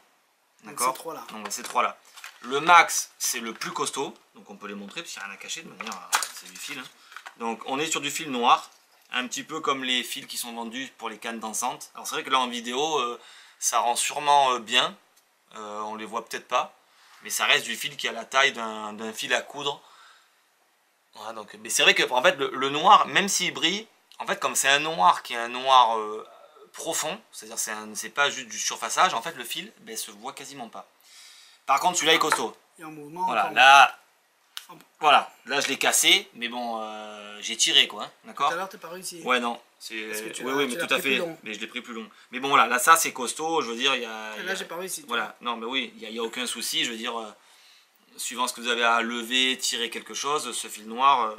D'accord. ces 3-là. Donc ces 3 là. Le Max c'est le plus costaud. Donc on peut les montrer parce qu'il n'y a rien à cacher de manière. C'est du fil. Hein. Donc on est sur du fil noir. Un petit peu comme les fils qui sont vendus pour les cannes dansantes. Alors c'est vrai que là en vidéo ça rend sûrement bien. On les voit peut-être pas. Mais ça reste du fil qui a la taille d'un fil à coudre. Voilà, donc, mais c'est vrai que en fait, le noir, même s'il brille, en fait, comme c'est un noir qui est un noir profond, c'est-à-dire c'est pas juste du surfaçage, en fait, le fil ben, se voit quasiment pas. Par contre, celui-là est costaud. Il y a un mouvement. Voilà, encore. là je l'ai cassé, mais bon, j'ai tiré quoi, hein, d'accord. Tout à l'heure, t'as pas réussi. Ouais, non, Parce que tu oui, l'as mais tout pris à fait, plus long. mais je l'ai pris plus long. Mais bon, voilà, là ça c'est costaud, je veux dire, il y a. Et là, j'ai pas réussi. tu Voilà, non, mais oui, il n'y a aucun souci, je veux dire, suivant ce que vous avez à lever, tirer quelque chose, ce fil noir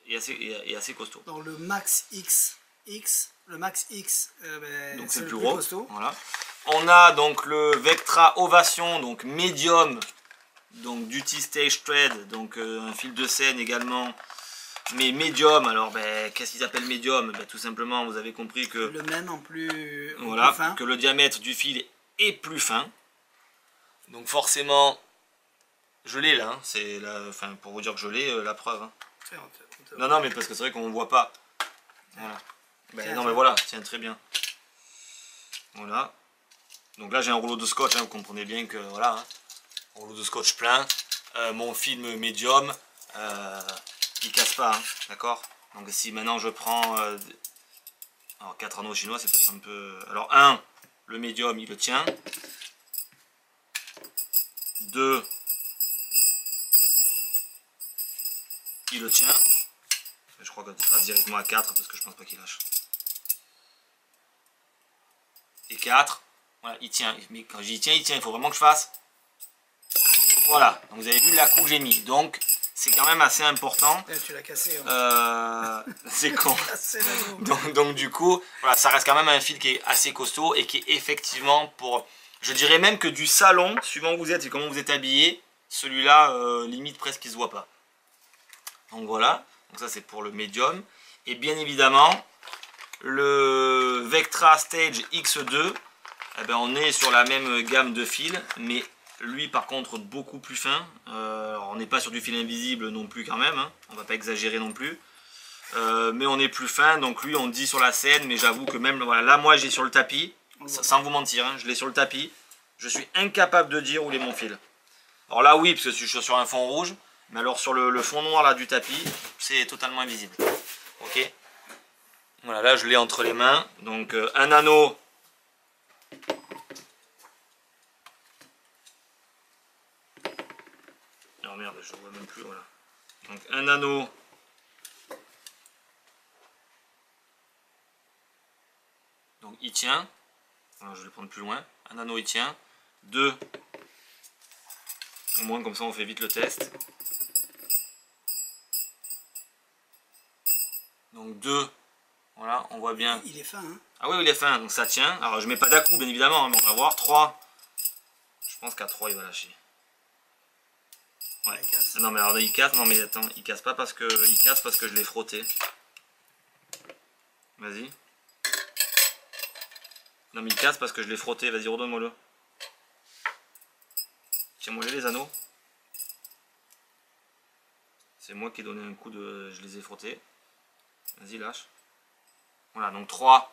est assez costaud. vois. Dans le Max X, le Max X, Donc c'est c'est le plus plus gros. costaud. Voilà. On a donc le Vectra Ovation, donc médium, donc Duty Stage Thread, donc un fil de scène également, mais médium. Alors, ben, qu'est-ce qu'ils appellent médium? Ben, tout simplement, vous avez compris que Le même en plus, voilà, plus fin. que le diamètre du fil est plus fin. Donc forcément, je l'ai là, hein, c'est enfin pour vous dire que je l'ai, la preuve. Hein. Tiens, Non, non, mais parce que c'est vrai qu'on ne voit pas. Voilà. Ben, Tiens, non, tiens. mais voilà, tiens très bien. Voilà. Donc là, j'ai un rouleau de scotch, hein, vous comprenez bien que voilà, hein, rouleau de scotch plein. Mon film médium, il casse pas, hein, d'accord. Donc si maintenant je prends. Alors 4 anneaux chinois, c'est peut-être un peu. Alors 1, le médium, il le tient. 2, il le tient. Je crois qu'on passe directement à 4 parce que je pense pas qu'il lâche. Et 4, voilà, il tient. Mais quand j'y tiens, il tient. Il faut vraiment que je fasse. Voilà, donc vous avez vu la coupe que j'ai mis. Donc c'est quand même assez important. Là, tu l'as cassé. C'est con. Donc, donc du coup, voilà, ça reste quand même un fil qui est assez costaud et qui est effectivement pour, je dirais même que du salon, suivant où vous êtes et comment vous êtes habillé, celui-là limite presque il se voit pas. Donc voilà, donc ça c'est pour le médium. Et bien évidemment, le Vectra Stage X2, eh ben, on est sur la même gamme de fils, mais lui par contre beaucoup plus fin. Alors, on n'est pas sur du fil invisible non plus quand même, hein. On va pas exagérer non plus. Mais on est plus fin, donc lui on dit sur la scène, mais j'avoue que même voilà, là moi j'ai sur le tapis, sans vous mentir, hein, je l'ai sur le tapis, je suis incapable de dire où est mon fil. Alors là oui, parce que je suis sur un fond rouge, mais alors sur le fond noir là du tapis, c'est totalement invisible. Ok. Voilà, là je l'ai entre les mains, donc un anneau. Oh merde, je vois même plus, voilà. Donc un anneau. Donc il tient. Alors, je vais le prendre plus loin. Un anneau il tient. 2. Au moins comme ça on fait vite le test. Donc 2. Voilà, on voit bien. Il est fin, hein. Ah oui, il est fin, donc ça tient. Alors je mets pas d'à-coup bien évidemment, hein, mais on va voir. 3. Je pense qu'à 3 il va lâcher. Ouais. Non mais alors il casse, non mais attends, il casse pas parce que je l'ai frotté. Vas-y. Non mais il casse parce que je l'ai frotté, vas-y redonne-moi le. Tiens-moi les anneaux. C'est moi qui ai donné un coup de. Je les ai frottés. Vas-y lâche. Voilà, donc 3.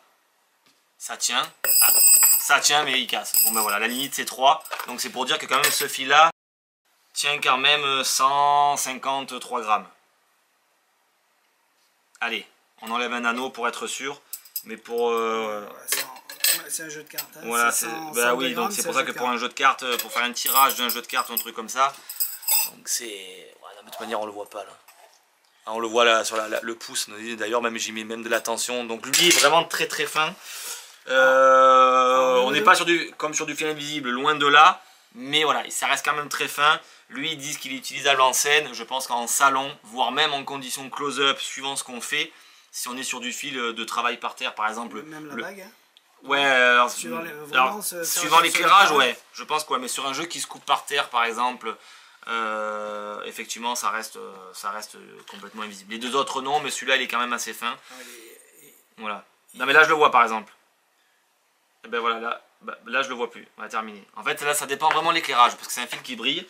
Ça tient. Ah, ça tient mais il casse. Bon ben voilà, la limite c'est 3. Donc c'est pour dire que quand même ce fil là tient quand même 153 grammes. Allez, on enlève un anneau pour être sûr. Mais pour... c'est un jeu de cartes. Hein. Voilà, bah oui, donc c'est pour ça que pour un jeu de cartes, pour faire un tirage d'un jeu de cartes ou un truc comme ça, donc c'est... Voilà, de toute manière on le voit pas là. On le voit là sur le pouce, d'ailleurs même j'y mets même de la tension. Donc lui est vraiment très très fin. On n'est pas sur comme sur du fil invisible, loin de là. Mais voilà, ça reste quand même très fin. Lui, ils disent qu'il est utilisable en scène. Je pense qu'en salon, voire même en condition close-up, suivant ce qu'on fait. Si on est sur du fil de travail par terre, par exemple. Même la bague, hein. Ouais, alors, suivant l'éclairage, ouais. Je pense quoi, mais sur un jeu qui se coupe par terre, par exemple, effectivement, ça reste complètement invisible. Les deux autres, non, mais celui-là, il est quand même assez fin. Voilà. Non, mais là, je le vois, par exemple. Et ben voilà, là je le vois plus. On va terminer. En fait, là, ça dépend vraiment de l'éclairage, parce que c'est un fil qui brille,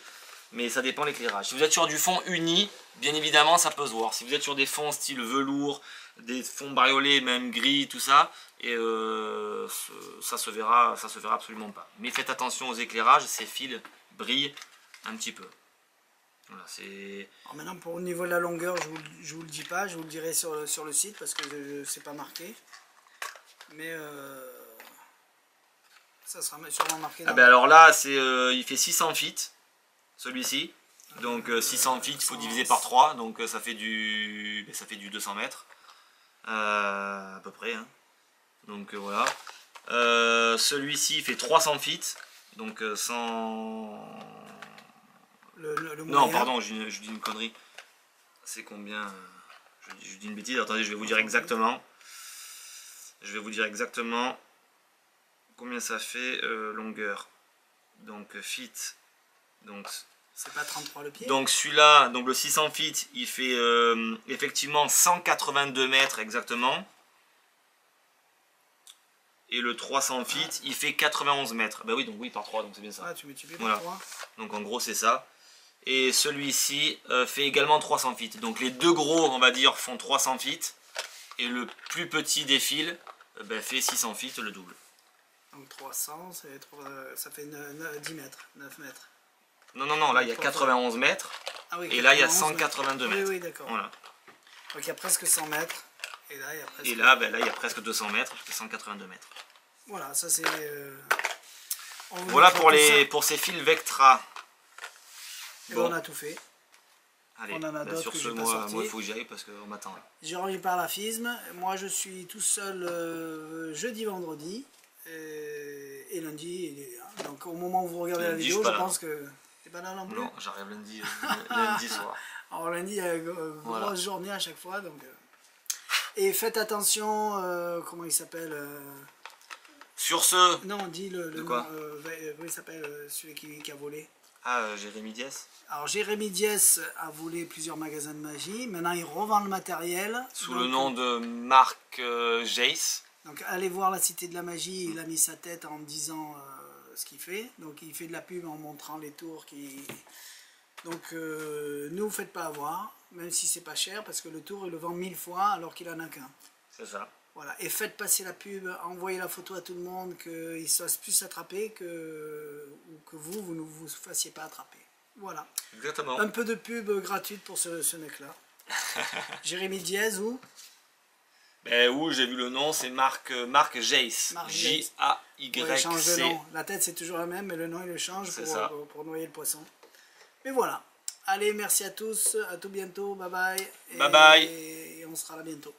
mais ça dépend de l'éclairage. Si vous êtes sur du fond uni, bien évidemment, ça peut se voir. Si vous êtes sur des fonds style velours, des fonds bariolés, même gris, tout ça, et ça se verra absolument pas. Mais faites attention aux éclairages, ces fils brillent un petit peu. Voilà, c'est... Maintenant, pour au niveau de la longueur, je vous le dis pas, je vous le dirai sur le site, parce que c'est pas marqué. Mais... ça sera sûrement marqué. Ah ben alors là, il fait 600 feet, celui-ci. Donc 600 feet, il faut diviser par 3. Donc ça fait du 200 mètres. À peu près. Hein. Donc voilà. Celui-ci fait 300 feet. Donc 100... non, pardon, je dis une connerie. C'est combien? Je dis une bêtise. Attendez, je vais vous dire exactement. Combien ça fait longueur. Donc feet. Donc c'est pas 33 le pied. Donc celui-là, donc le 600 feet, il fait effectivement 182 mètres exactement. Et le 300 feet, il fait 91 mètres. Bah oui, donc oui, par 3, donc c'est bien ça. Ah, tu multiplies par 3. Donc en gros, c'est ça. Et celui-ci fait également 300 feet. Donc les deux gros, on va dire, font 300 feet. Et le plus petit des fils fait 600 feet, le double. Donc 300, ça fait 10 mètres, 9 mètres. Non, là il y a 91 mètres. Ah oui, et là il y a 182 mètres. Oui, d'accord. Voilà. Donc il y a presque 100 mètres. Et là il y a presque 200 mètres, 182 mètres. Voilà, ça c'est... voilà pour ces fils Vectra. Bon. On a tout fait. Allez, on en a d'autres sur ce, moi il faut que j'y aille parce qu'on m'attend. J'ai remis par la FISM. Moi je suis tout seul jeudi, vendredi. Et lundi, donc au moment où vous regardez la vidéo, je pense que... T'es pas là non plus? Non, j'arrive lundi, lundi soir. Alors lundi, il y a une grosse journée à chaque fois. Donc, et faites attention, comment il s'appelle Sur ce... Non, dis le de quoi? comment il s'appelle celui qui a volé? Ah, Jérémy Diès. Alors Jérémy Diès a volé plusieurs magasins de magie. Maintenant, il revend le matériel. Sous le nom de Marc Jace. Donc allez voir la Cité de la Magie, il a mis sa tête en disant ce qu'il fait. Donc il fait de la pub en montrant les tours qui... Donc ne vous faites pas avoir, même si c'est pas cher, parce que le tour il le vend 1000 fois alors qu'il en a qu'un. C'est ça. Voilà, et faites passer la pub, envoyez la photo à tout le monde, qu'ils ne se fassent plus attraper ou que vous ne vous fassiez pas attraper. Voilà. Exactement. Un peu de pub gratuite pour ce mec-là. Jérémy Diaz ou Ben, où j'ai vu le nom, c'est Marc Jace. J-A-Y-C. Ouais, il change de nom. La tête c'est toujours la même, mais le nom il le change pour noyer le poisson. Mais voilà. Allez, merci à tous, à tout bientôt, bye bye. Bye bye. Et on sera là bientôt.